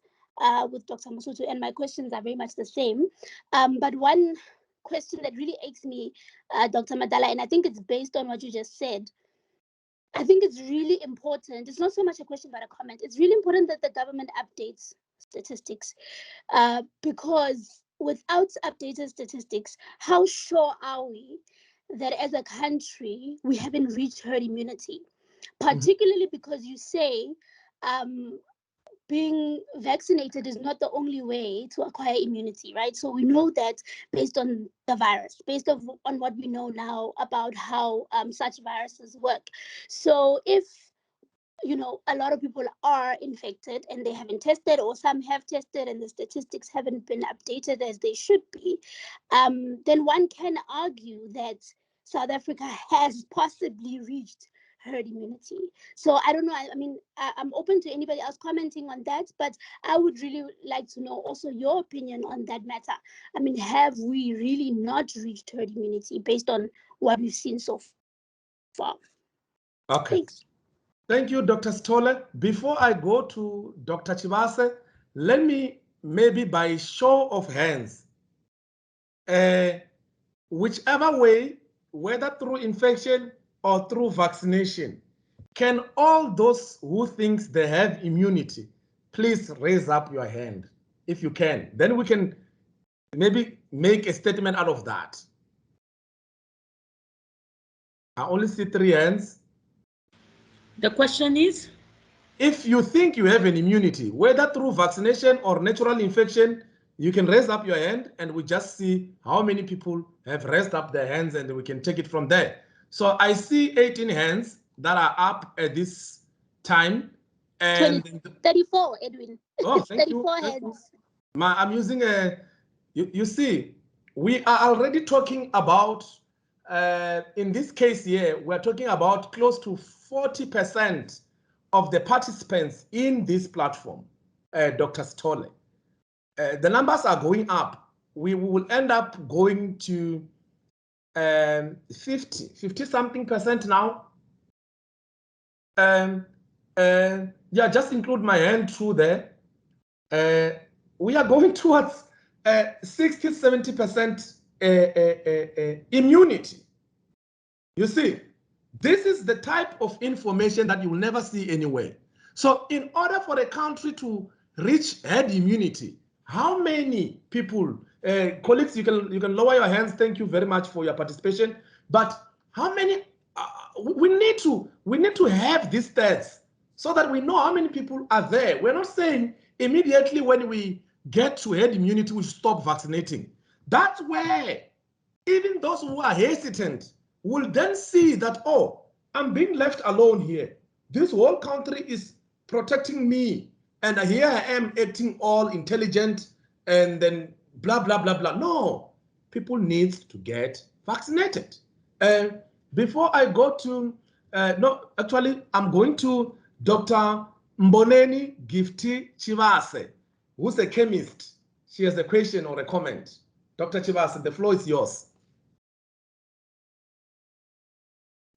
with Dr. Masutu, and my questions are very much the same. But one question that really aches me, Dr. Madala, and I think it's based on what you just said. I think it's really important. It's not so much a question but a comment. It's really important that the government updates statistics, because without updated statistics, how sure are we that as a country we haven't reached herd immunity? Particularly because you say being vaccinated is not the only way to acquire immunity, right? So we know that based on the virus, based on what we know now about how such viruses work. So if a lot of people are infected and they haven't tested, or some have tested and the statistics haven't been updated as they should be, then one can argue that South Africa has possibly reached herd immunity. So I don't know. I mean, I'm open to anybody else commenting on that, but I would really like to know also your opinion on that matter. I mean, have we really not reached herd immunity based on what we've seen so far? Okay. Thanks. Thank you, Dr. Stolle. Before I go to Dr. Chivase, let me maybe by show of hands, whichever way, whether through infection or through vaccination, can all those who think they have immunity, please raise up your hand if you can. Then we can maybe make a statement out of that. I only see 3 hands. The question is? If you think you have an immunity, whether through vaccination or natural infection, you can raise up your hand and we just see how many people have raised up their hands and we can take it from there. So I see 18 hands that are up at this time. And 34, Edwin. Oh, thank 34 you. hands. I'm using you see, we are already talking about, in this case here, we're talking about close to 40% of the participants in this platform, Dr. Stolle. The numbers are going up. We will end up going to 50 something percent now. Yeah, just include my hand through there. We are going towards 60, 70% immunity. You see, this is the type of information that you will never see anywhere. So in order for a country to reach herd immunity, how many people, colleagues, you can lower your hands. Thank you very much for your participation. But how many, we need to have these stats so that we know how many people are there. We're not saying immediately when we get to herd immunity, we stop vaccinating. That's where even those who are hesitant will then see that, oh, I'm being left alone here. This whole country is protecting me, and here I am acting all intelligent, and then blah, blah, blah, blah. No, people need to get vaccinated. Before I go to, no, actually, I'm going to Dr. Mboneni Gifty Chivase, who's a chemist. She has a question or a comment. Dr. Chivase, the floor is yours.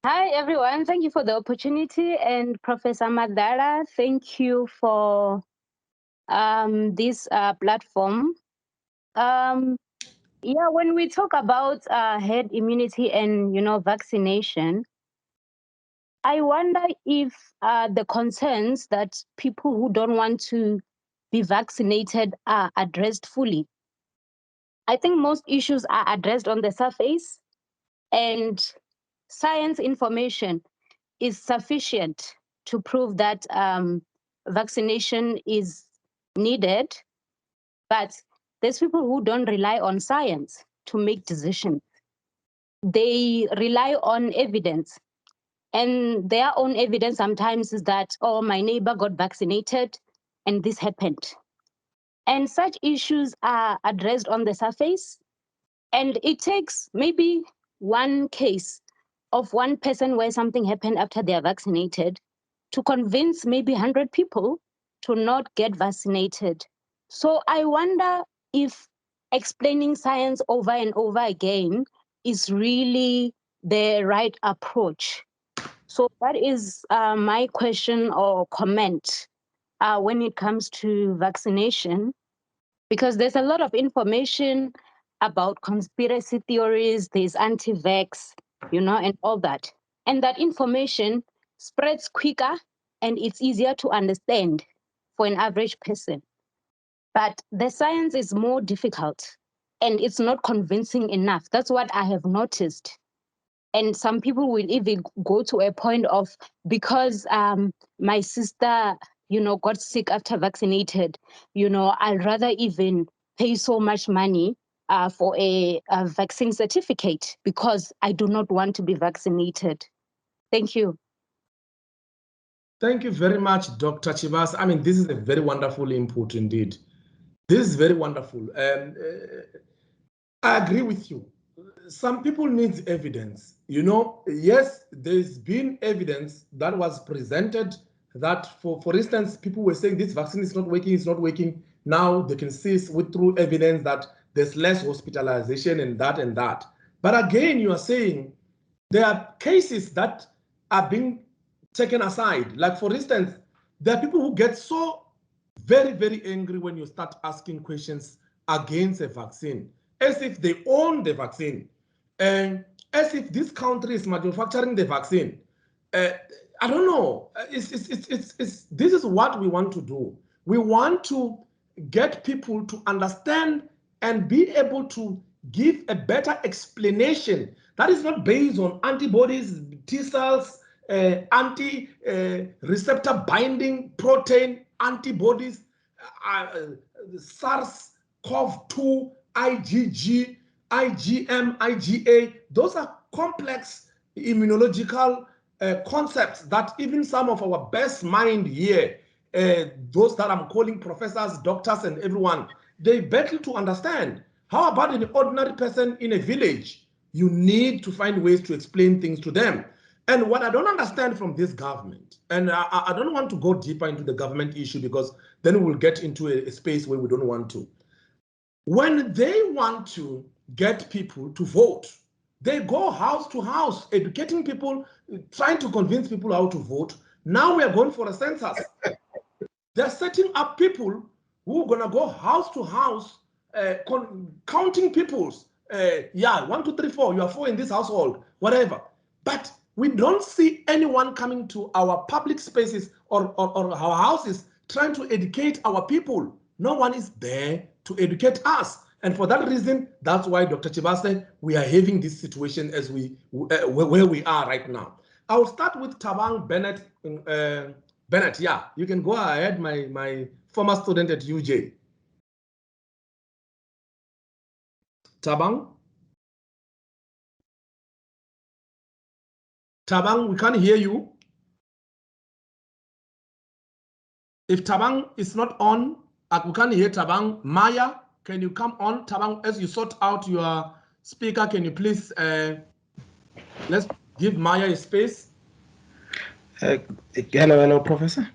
Hi, everyone. Thank you for the opportunity. And Professor Madala, thank you for this platform. Yeah, when we talk about herd immunity and, vaccination, I wonder if the concerns that people who don't want to be vaccinated are addressed fully. I think most issues are addressed on the surface, and science information is sufficient to prove that vaccination is needed, but there's people who don't rely on science to make decisions. They rely on evidence, and their own evidence sometimes is that, oh, my neighbor got vaccinated and this happened. And such issues are addressed on the surface, and it takes maybe one case of one person where something happened after they are vaccinated to convince maybe 100 people to not get vaccinated. So I wonder if explaining science over and over again is really the right approach. So that is my question or comment when it comes to vaccination, because there's a lot of information about conspiracy theories, there's anti-vax, and all that. And that information spreads quicker and it's easier to understand for an average person. But the science is more difficult and it's not convincing enough. That's what I have noticed. And some people will even go to a point of, because my sister, got sick after vaccinated, I'd rather even pay so much money for a vaccine certificate because I do not want to be vaccinated. Thank you. Thank you very much, Dr. Chivas. I mean, this is a very wonderful input indeed. This is very wonderful. I agree with you. Some people need evidence. Yes, there's been evidence that was presented that, for instance, people were saying this vaccine is not working, it's not working. Now they can see through evidence that there's less hospitalization and that and that. But again, you are saying there are cases that are being taken aside. Like, for instance, there are people who get so very, very angry when you start asking questions against a vaccine, as if they own the vaccine, and as if this country is manufacturing the vaccine. I don't know. This is what we want to do. We want to get people to understand and be able to give a better explanation that is not based on antibodies, T cells, anti-receptor binding protein antibodies, SARS-CoV-2, IgG, IgM, IgA. Those are complex immunological concepts that even some of our best mind here, those that I'm calling professors, doctors, and everyone, they battle to understand. How about an ordinary person in a village? You need to find ways to explain things to them. And what I don't understand from this government, and I don't want to go deeper into the government issue because then we'll get into a space where we don't want to. When they want to get people to vote, they go house to house, educating people, trying to convince people how to vote. Now we are going for a census. They're setting up people who are going to go house to house, counting people's, 1, 2, 3, 4, you are 4 in this household, whatever. But we don't see anyone coming to our public spaces or our houses trying to educate our people. No one is there to educate us. And for that reason, that's why Dr. Chibas said we are having this situation as where we are right now. I'll start with Tabang Bennett. Bennett, yeah, you can go ahead, my former student at UJ. Tabang? Tabang, we can't hear you. If Tabang is not on, we can't hear Tabang. Maya, can you come on? Tabang, as you sort out your speaker, can you please, let's give Maya a space. Hello, Professor.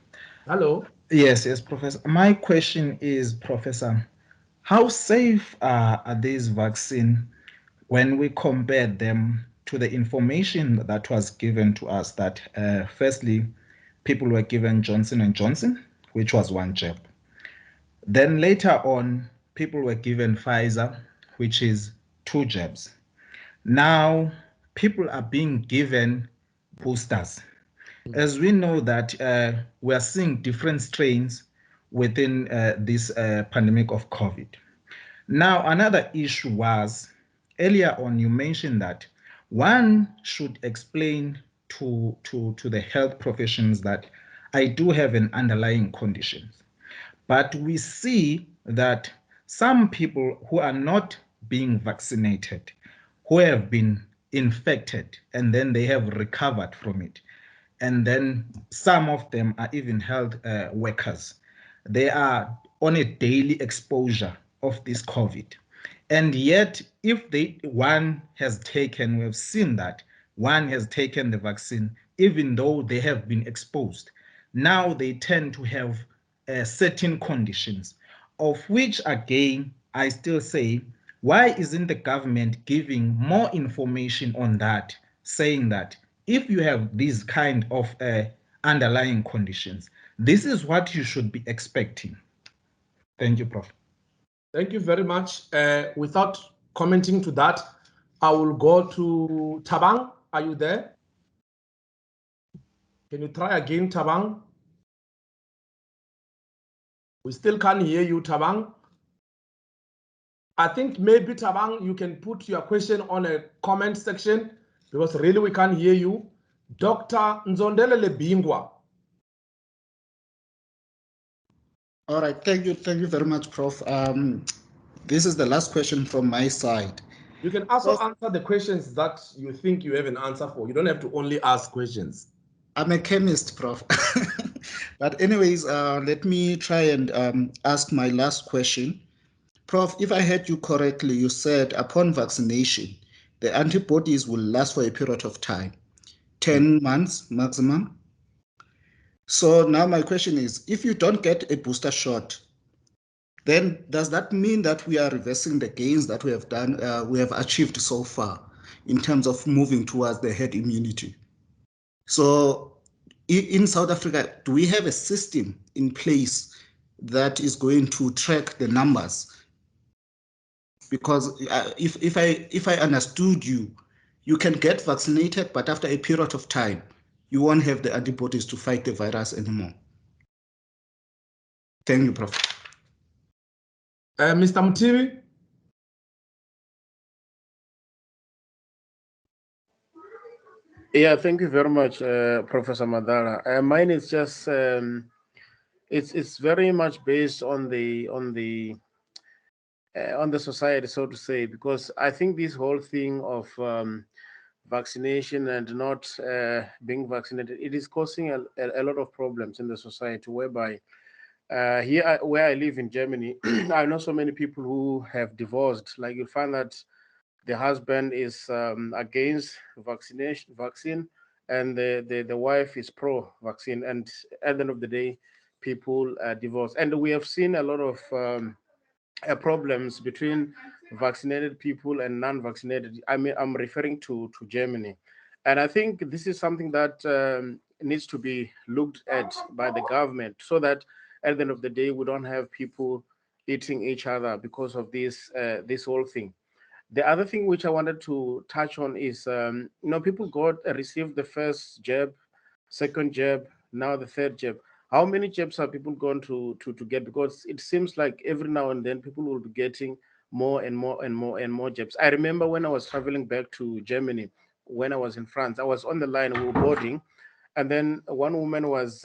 Hello. Yes, Professor. My question is, Professor, how safe are these vaccines when we compare them to the information that was given to us that firstly, people were given Johnson & Johnson, which was 1 jab. Then later on, people were given Pfizer, which is 2 jabs. Now, people are being given boosters. As we know that we are seeing different strains within this pandemic of COVID. Now, another issue was, earlier on you mentioned that one should explain to the health professions that I do have an underlying condition. But we see that some people who are not being vaccinated, who have been infected, and then they have recovered from it, and then some of them are even health workers. They are on a daily exposure of this COVID. And yet, if one has taken, we've seen that one has taken the vaccine, even though they have been exposed, now they tend to have certain conditions. of which again, I still say, why isn't the government giving more information on that, saying that if you have these kind of underlying conditions, this is what you should be expecting. Thank you, Prof. Thank you very much. Without commenting to that, I will go to Tabang. Are you there? Can you try again, Tabang? We still can't hear you, Tabang. I think maybe, Tabang, you can put your question on a comment section because really we can't hear you. Dr. Nzondele Lebingwa. All right, thank you very much, Prof. This is the last question from my side. You can also answer the questions that you think you have an answer for. You don't have to only ask questions. I'm a chemist, Prof. But anyways, let me try and ask my last question. Prof, if I heard you correctly, you said upon vaccination, the antibodies will last for a period of time, 10 months maximum. So now my question is, if you don't get a booster shot, then does that mean that we are reversing the gains that we have done, we have achieved so far in terms of moving towards the herd immunity? So in South Africa, do we have a system in place that is going to track the numbers? Because if I understood you, you can get vaccinated, but after a period of time, you won't have the antibodies to fight the virus anymore. Thank you, Prof. Mr. Mutivi? Yeah, thank you very much, Professor Madara. Mine is just it's very much based on the society, so to say, because I think this whole thing of vaccination and not being vaccinated, it is causing a lot of problems in the society, whereby here where I live in Germany, I know so many people who have divorced. Like you find that the husband is against vaccine, and the wife is pro-vaccine, and at the end of the day, people divorce. And we have seen a lot of problems between vaccinated people and non-vaccinated. I mean, I'm referring to Germany, and I think this is something that needs to be looked at by the government, so that at the end of the day, we don't have people eating each other because of this whole thing. The other thing which I wanted to touch on is, people received the first jab, second jab, now the third jab. How many jabs are people going to get? Because it seems like every now and then people will be getting more and more and more and more jabs. I remember when I was traveling back to Germany, when I was in France, I was on the line, we were boarding, and then one woman was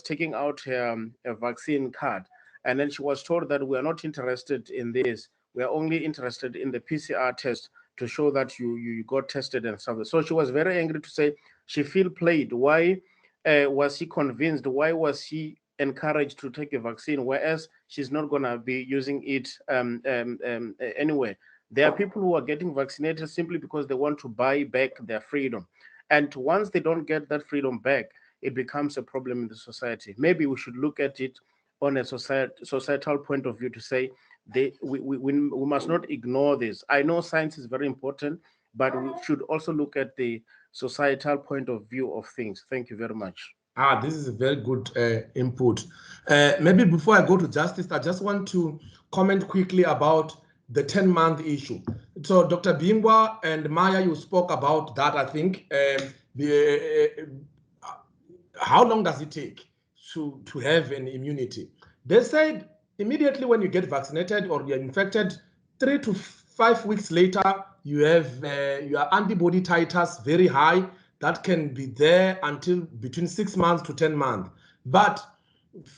taking out her a vaccine card, and then she was told that we are not interested in this. We are only interested in the PCR test to show that you got tested and stuff. So she was very angry to say she feel played. Why was she convinced? Why was she encouraged to take a vaccine, whereas she's not going to be using it anyway? There are people who are getting vaccinated simply because they want to buy back their freedom. And once they don't get that freedom back, it becomes a problem in the society. Maybe we should look at it on a societal point of view to say we must not ignore this. I know science is very important, but we should also look at the societal point of view of things. Thank you very much. This is a very good input. Maybe before I go to Justice, I just want to comment quickly about the 10-month issue. So Dr. Bingwa and Maya, you spoke about that, I think. How long does it take to have an immunity? They said immediately when you get vaccinated or you're infected, 3 to 5 weeks later, you have your antibody titers very high. That can be there until between 6 months to 10 months. But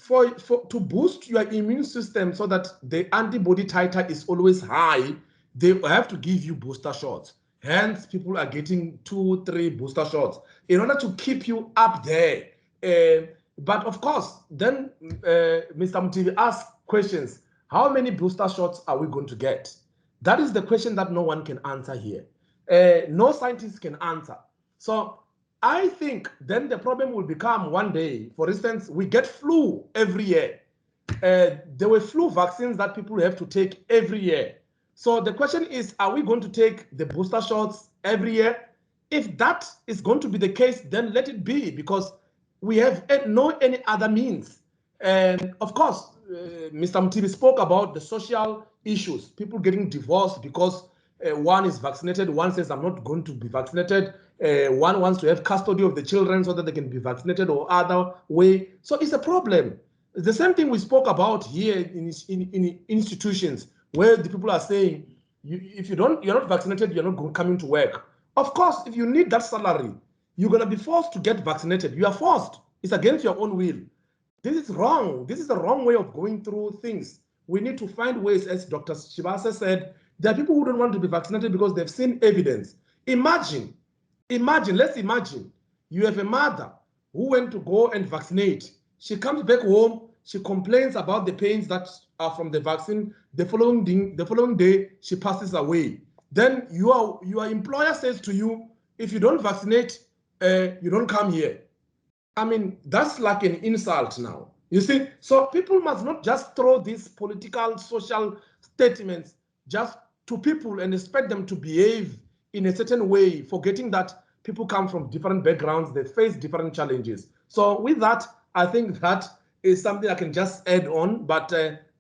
to boost your immune system so that the antibody titer is always high, they have to give you booster shots. Hence, people are getting 2, 3 booster shots in order to keep you up there. But of course, then Mr. Mutivi asked questions. How many booster shots are we going to get? That is the question that no one can answer here. No scientist can answer. So I think then the problem will become one day, for instance, we get flu every year. there were flu vaccines that people have to take every year. So the question is, are we going to take the booster shots every year? If that is going to be the case, then let it be, because we have no any other means. And of course, Mr. Mtibi spoke about the social issues, people getting divorced because one is vaccinated, one says, I'm not going to be vaccinated. One wants to have custody of the children so that they can be vaccinated or other way. So it's a problem. The same thing we spoke about here in institutions, where the people are saying, if you're not vaccinated, you're not coming to work. Of course, if you need that salary, you're going to be forced to get vaccinated. You are forced. It's against your own will. This is wrong. This is the wrong way of going through things. We need to find ways, as Dr. Shibasa said, there are people who don't want to be vaccinated because they've seen evidence. Imagine, let's imagine you have a mother who went to go and vaccinate. She comes back home, she complains about the pains that are from the vaccine. The following day, she passes away. Then your employer says to you, if you don't vaccinate, you don't come here. I mean, that's like an insult now. You see, so people must not just throw these political, social statements just to people and expect them to behave in a certain way, forgetting that people come from different backgrounds, they face different challenges. So with that, I think that is something I can just add on. But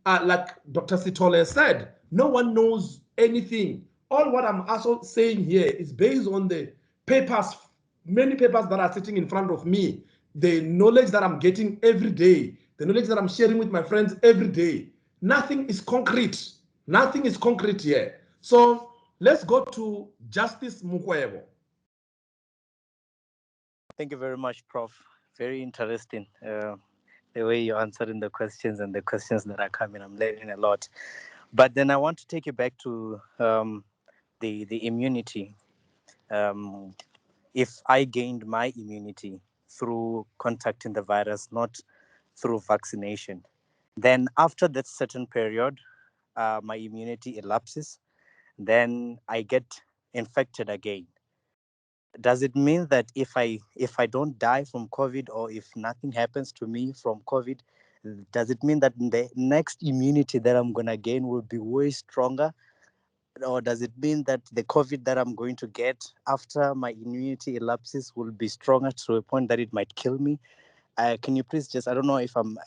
like Dr. Sitole said, no one knows anything. All what I'm also saying here is based on the papers, many papers that are sitting in front of me, the knowledge that I'm getting every day, the knowledge that I'm sharing with my friends every day. Nothing is concrete. Nothing is concrete here. So let's go to Justice Mukwebo. Thank you very much, Prof. Very interesting. The way you're answering the questions and the questions that are coming. I'm learning a lot. But then I want to take you back to the immunity. If I gained my immunity through contacting the virus, not through vaccination, then after that certain period, my immunity elapses, then I get infected again. Does it mean that if I don't die from COVID, or if nothing happens to me from COVID, does it mean that the next immunity that I'm gonna gain will be way stronger? Or does it mean that the COVID that I'm going to get after my immunity elapses will be stronger to a point that it might kill me? Can you please just, I don't know if I'm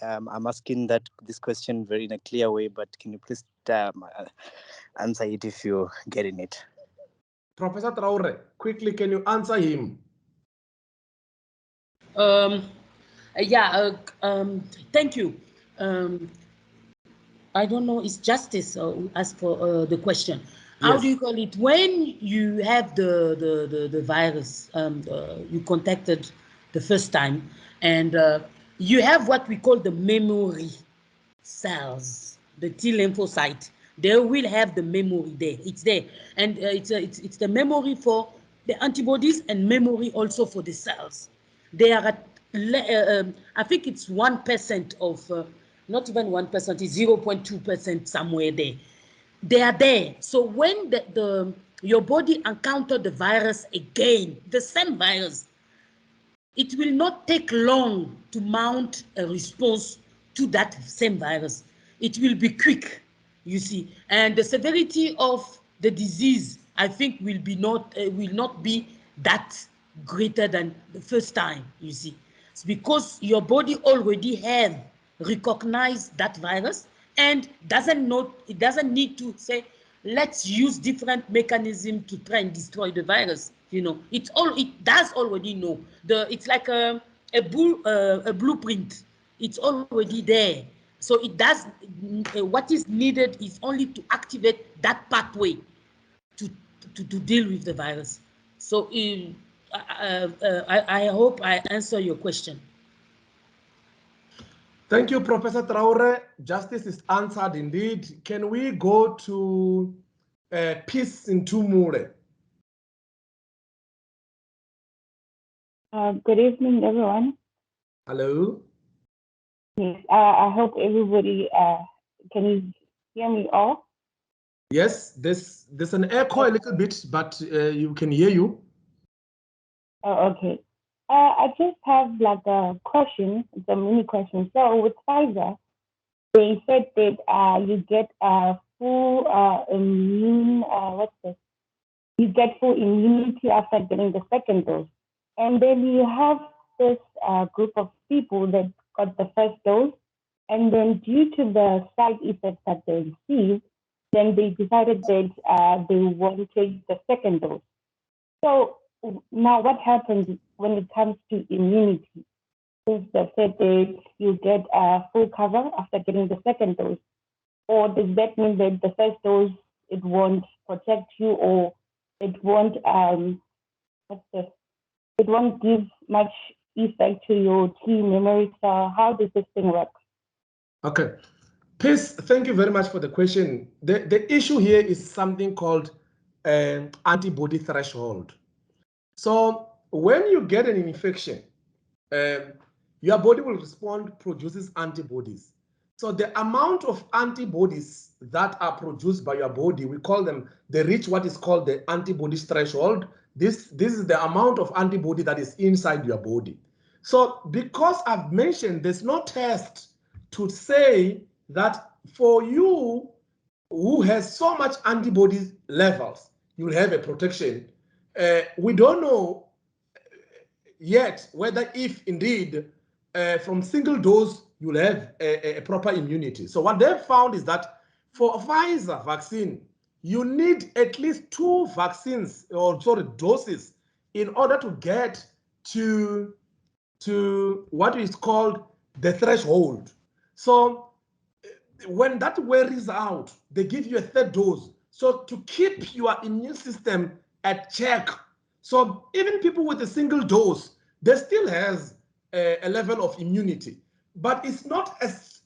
asking this question very in a clear way, but can you please answer it if you're getting it? Professor Traore, quickly, can you answer him? Thank you. I don't know, it's justice as for the question. How do you call it? When you have the virus, you contacted the first time, and you have what we call the memory cells, the T lymphocyte. They will have the memory there. It's there, and it's the memory for the antibodies and memory also for the cells. They are at, I think it's 1% of, not even 1%, it's 0.2% somewhere there. They are there. So when your body encounter the virus again, the same virus, it will not take long to mount a response to that same virus. It will be quick, you see, and the severity of the disease, I think, will not be that greater than the first time, you see. It's because your body already have recognized that virus and it doesn't need to say, let's use different mechanism to try and destroy the virus. You know, it does already know. It's like a blueprint. It's already there. So it does. What is needed is only to activate that pathway to deal with the virus. So I hope I answer your question. Thank you, Professor Traore. Justice is answered indeed. Can we go to Peace in Tumure? Good evening, everyone. Hello. Yes, I hope everybody can you hear me all? Yes, there's an echo a little bit, but you can hear you. Oh, okay. I just have like a question, it's a mini question. So with Pfizer, they said that you get a full you get full immunity after getting the second dose. And then you have this group of people that got the first dose, and then due to the side effects that they received, then they decided that they want to take the second dose. So now what happens when it comes to immunity? Is the fact that you get a full cover after getting the second dose? Or does that mean that the first dose, it won't protect you, or it won't it won't give much effect to your T memory cell? How does this thing work? Okay. Peace, thank you very much for the question. The issue here is something called antibody threshold. So when you get an infection, your body will respond, produces antibodies. So the amount of antibodies that are produced by your body, we call them, they reach what is called the antibody threshold. This is the amount of antibody that is inside your body. So because I've mentioned there's no test to say that for you who has so much antibody levels, you'll have a protection. We don't know yet whether if indeed from single dose you'll have a proper immunity. So what they've found is that for Pfizer vaccine, you need at least 2 vaccines, or sorry, doses, in order to get to what is called the threshold. So when that wears out, they give you a 3rd dose. So to keep your immune system at check. So even people with a single dose, they still has a level of immunity, but it's not as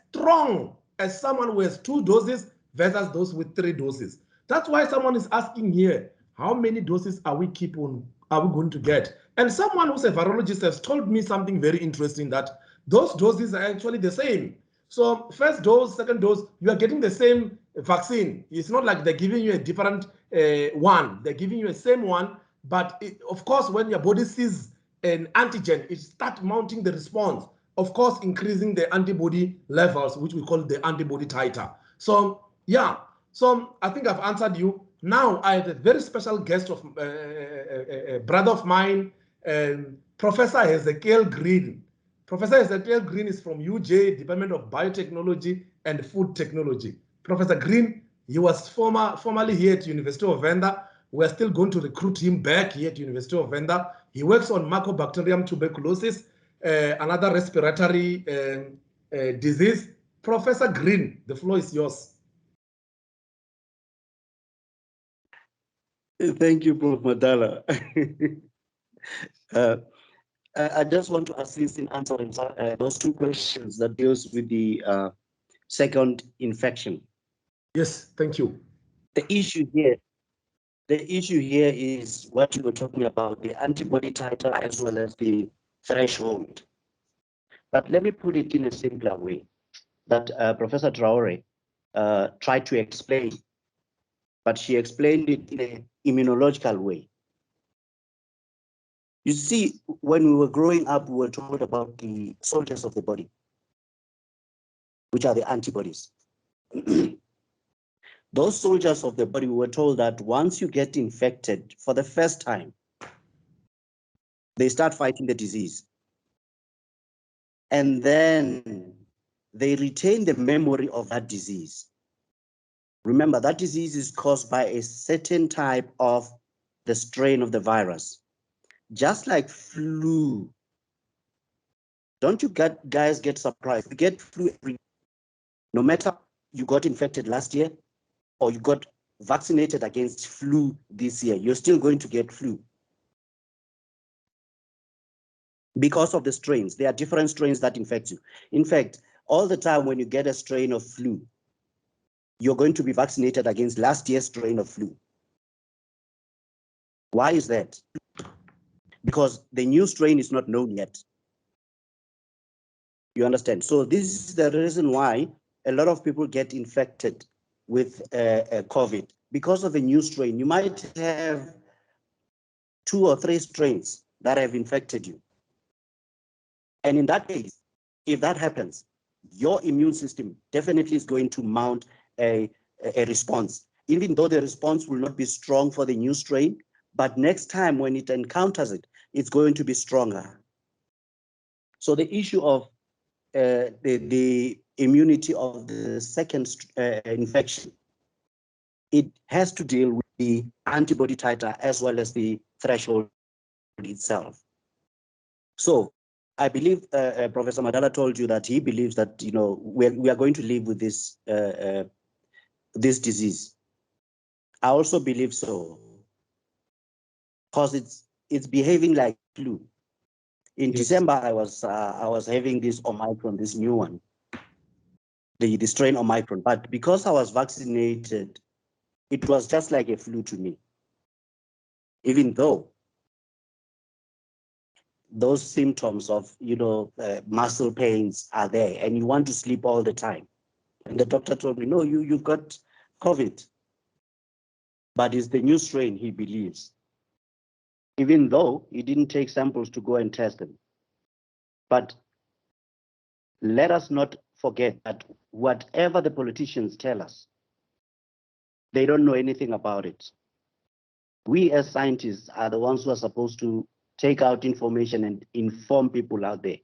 strong as someone who has 2 doses versus those with 3 doses. That's why someone is asking here, how many doses are we going to get? And someone who's a virologist has told me something very interesting, that those doses are actually the same. So 1st dose, 2nd dose, you are getting the same vaccine. It's not like they're giving you a different one. They're giving you the same one, but of course, when your body sees an antigen, it starts mounting the response, of course, increasing the antibody levels, which we call the antibody titer. So yeah, so I think I've answered you. Now I have a very special guest of a brother of mine, Professor Ezekiel Green. Professor Ezekiel Green is from UJ, Department of Biotechnology and Food Technology. Professor Green, he was formerly here at University of Venda. We're still going to recruit him back here at University of Venda. He works on Mycobacterium tuberculosis, another respiratory disease. Professor Green, the floor is yours. Thank you, Prof. Madala. I just want to assist in answering those 2 questions that deals with the second infection. Yes, thank you. The issue here is what you were talking about, the antibody titer as well as the threshold. But let me put it in a simpler way that Professor Traore tried to explain, but she explained it in an immunological way. You see, when we were growing up, we were told about the soldiers of the body, which are the antibodies. Those soldiers of the body, we were told that once you get infected for the first time, they start fighting the disease. And then they retain the memory of that disease. Remember, that disease is caused by a certain type of the strain of the virus. Just like flu. Don't you guys get surprised? You get flu no matter you got infected last year or you got vaccinated against flu this year, you're still going to get flu. Because of the strains, there are different strains that infect you. In fact, all the time when you get a strain of flu, you're going to be vaccinated against last year's strain of flu. Why is that? Because the new strain is not known yet. You understand? So this is the reason why a lot of people get infected with COVID. Because of a new strain, you might have 2 or 3 strains that have infected you. And in that case, if that happens, your immune system definitely is going to mount a response, even though the response will not be strong for the new strain, but next time when it encounters it, it's going to be stronger. So the issue of the immunity of the second infection, it has to deal with the antibody titer as well as the threshold itself. So I believe Professor Madala told you that he believes that, you know, we are going to live with this this disease. I also believe so, because it's behaving like flu. In December, I was having this Omicron, this new one, the strain Omicron. But because I was vaccinated, it was just like a flu to me, even though those symptoms of, you know, muscle pains are there and you want to sleep all the time. And the doctor told me, no, you've got COVID. But it's the new strain, he believes, even though he didn't take samples to go and test them. But let us not forget that whatever the politicians tell us, they don't know anything about it. We as scientists are the ones who are supposed to take out information and inform people out there.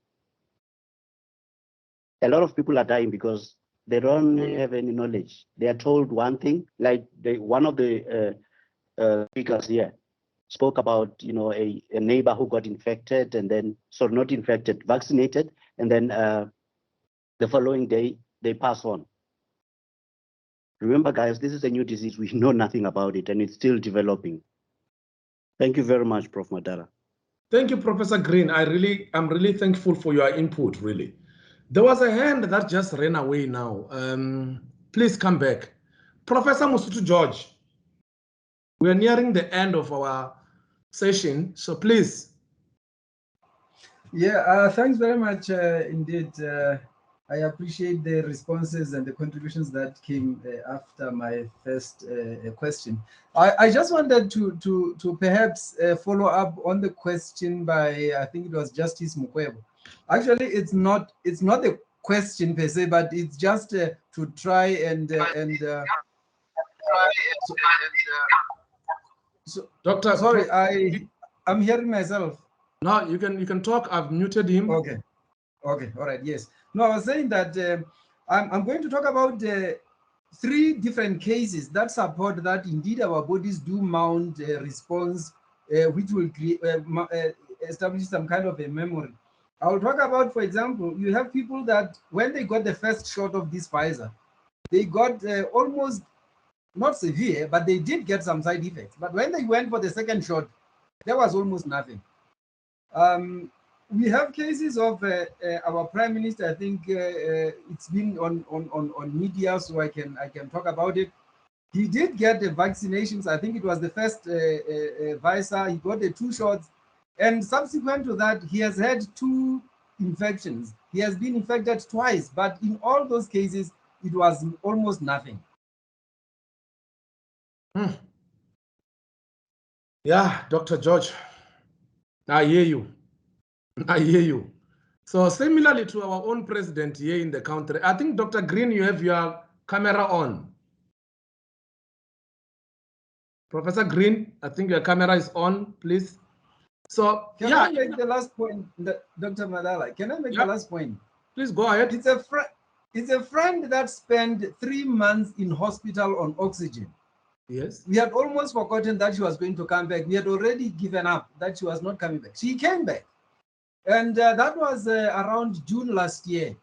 A lot of people are dying because they don't have any knowledge. They are told one thing, like one of the speakers here spoke about, you know, a neighbor who got infected and then, sorry, not infected, vaccinated, and then the following day they pass on. Remember, guys, this is a new disease. We know nothing about it, and it's still developing. Thank you very much, Prof. Madara. Thank you, Professor Green. I'm really thankful for your input, really. There was a hand that just ran away now. Please come back. Professor Musutu George, we are nearing the end of our session, so please. Yeah, thanks very much indeed. I appreciate the responses and the contributions that came after my first question. I just wanted to perhaps follow up on the question by, I think it was Justice Mukwebo. Actually, it's not a question per se, but it's just to try and so, Doctor, sorry, I'm hearing myself. No, you can talk. I've muted him. Okay, all right, yes. No, I was saying that I'm going to talk about 3 different cases that support that indeed our bodies do mount a response which will establish some kind of a memory. I'll talk about, for example, you have people that when they got the first shot of this Pfizer, they got almost not severe, but they did get some side effects. But when they went for the second shot, there was almost nothing. We have cases of our Prime Minister. I think it's been on media, so I can talk about it. He did get the vaccinations. I think it was the first Pfizer. He got the 2 shots, and subsequent to that, he has had 2 infections. He has been infected twice, but in all those cases, it was almost nothing. Yeah, Dr. George, I hear you. I hear you. So similarly to our own president here in the country, I think, Dr. Green, you have your camera on. Professor Green, I think your camera is on, please. So can I make the last point, Dr. Madala? Can I make the last point? Please go ahead. It's a friend that spent 3 months in hospital on oxygen. Yes. We had almost forgotten that she was going to come back. We had already given up that she was not coming back. She came back. And that was around June last year.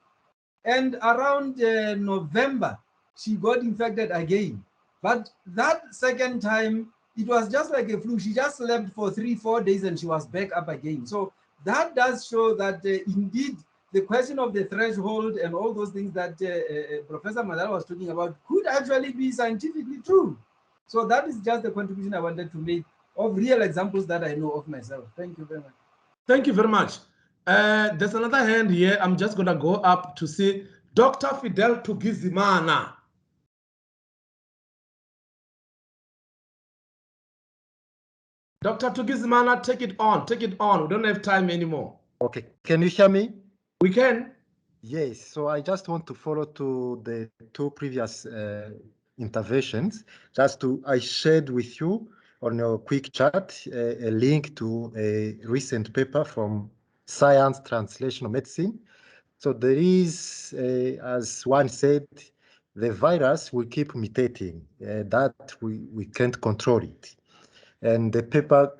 And around November, she got infected again. But that second time, it was just like a flu. She just slept for 3-4 days and she was back up again. So that does show that indeed the question of the threshold and all those things that Professor Madala was talking about could actually be scientifically true. So that is just the contribution I wanted to make of real examples that I know of myself. Thank you very much. Thank you very much. There's another hand here. I'm just going to go up to see Dr. Fidel Tugizimana. Dr. Tugizimana, take it on. Take it on. We don't have time anymore. Okay. Can you hear me? We can. Yes, so I just want to follow to the two previous interventions. I shared with you on your quick chat a link to a recent paper from Science Translational Medicine. So there is, as one said, the virus will keep mutating, that we can't control it. And the paper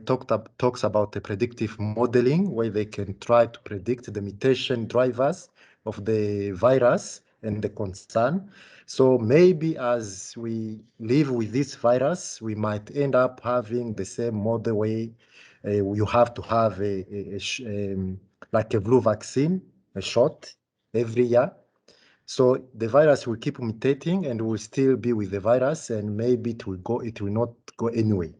talks about the predictive modeling, where they can try to predict the mutation drivers of the virus and the concern. So maybe as we live with this virus, we might end up having the same model way. You have to have like a flu vaccine, a shot every year. So the virus will keep mutating and will still be with the virus, and maybe it will not go anyway.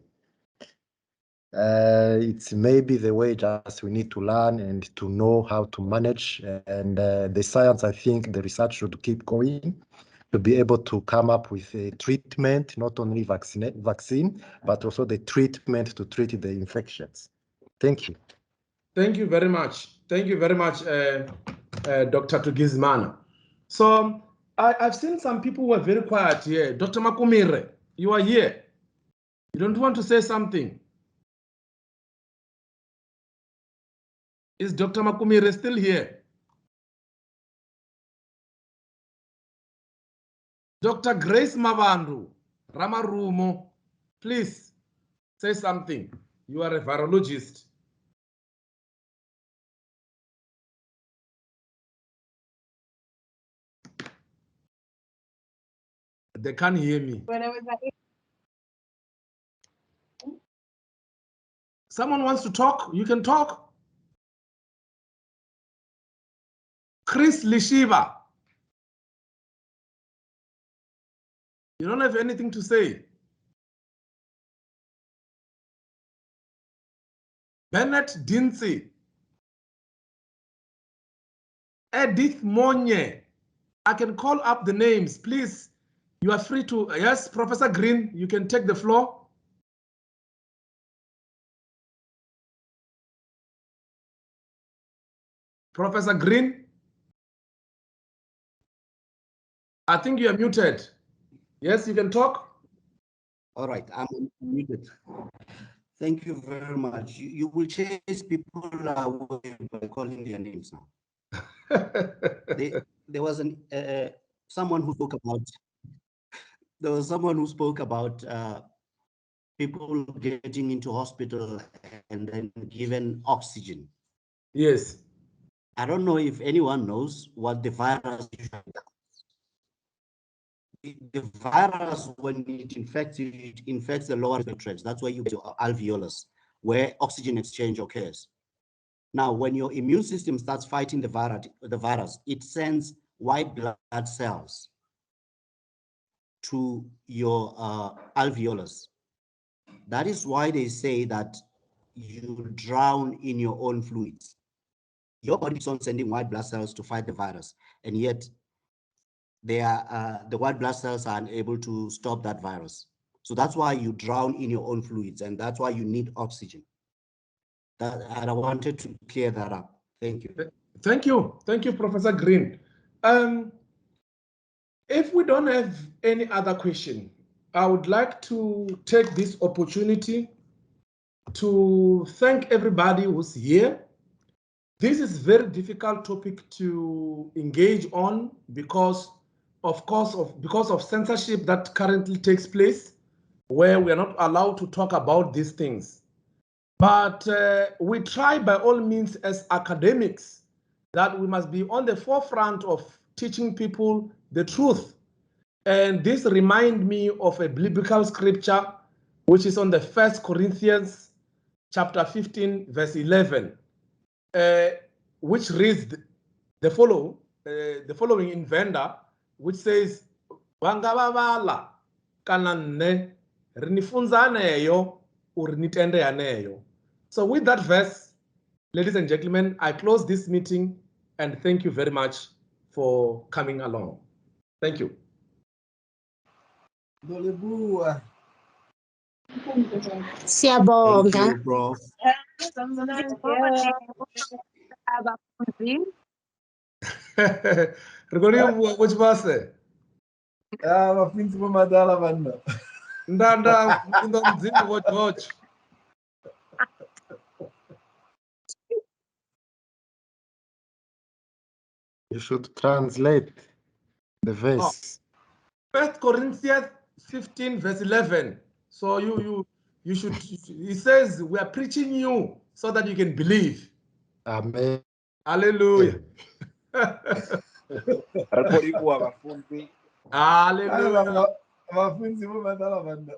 It's maybe the way just we need to learn and to know how to manage. And the science, I think the research should keep going to be able to come up with a treatment, not only vaccine, but also the treatment to treat the infections. Thank you. Thank you very much. Thank you very much, Dr. Tugizmana. So I've seen some people who are very quiet here. Dr. Makumire, you are here. You don't want to say something? Is Dr. Makumire still here? Dr. Grace Mavandu, Ramarumo, please say something. You are a virologist. They can't hear me. Someone wants to talk? You can talk. Chris Lishiva. You don't have anything to say. Bennett Dincy. Edith Monye. I can call up the names. Please, you are free to. Yes, Professor Green, you can take the floor. Professor Green. I think you are muted. Yes, you can talk. All right, I'm muted. Thank you very much. You will chase people away by calling their names now. There was someone who spoke about. There was someone who spoke about people getting into hospital and then given oxygen. Yes. I don't know if anyone knows what the virus usually does. The virus, when it infects you, it infects the lower respiratory tracts. That's where you get your alveolus, where oxygen exchange occurs. Now, when your immune system starts fighting the virus, it sends white blood cells to your alveolus. That is why they say that you drown in your own fluids. Your body keeps on sending white blood cells to fight the virus, and yet the white blood cells are unable to stop that virus. So that's why you drown in your own fluids, and that's why you need oxygen. And I wanted to clear that up. Thank you. Thank you. Thank you, Professor Green. If we don't have any other question, I would like to take this opportunity to thank everybody who's here. This is a very difficult topic to engage on because of censorship that currently takes place, where we are not allowed to talk about these things. But we try by all means as academics that we must be on the forefront of teaching people the truth. And this reminds me of a biblical scripture, which is on the 1 Corinthians chapter 15, verse 11, which reads the following in Venda, which says, "Vangavala kana nne rinifunza neyo urinitende yaneyo." So with that verse, ladies and gentlemen, I close this meeting and thank you very much for coming along. Thank you. Siyabonga. Thank you, Prof. Recording which verse? Vafunzi vomadala vanhu. Ndanda indonzima what George. You should translate the verse. 1 Corinthians 15 verse 11. So you should, he says, we are preaching you so that you can believe. Amen. Hallelujah. Hallelujah. Hallelujah. Vafunzi vomadala vanhu.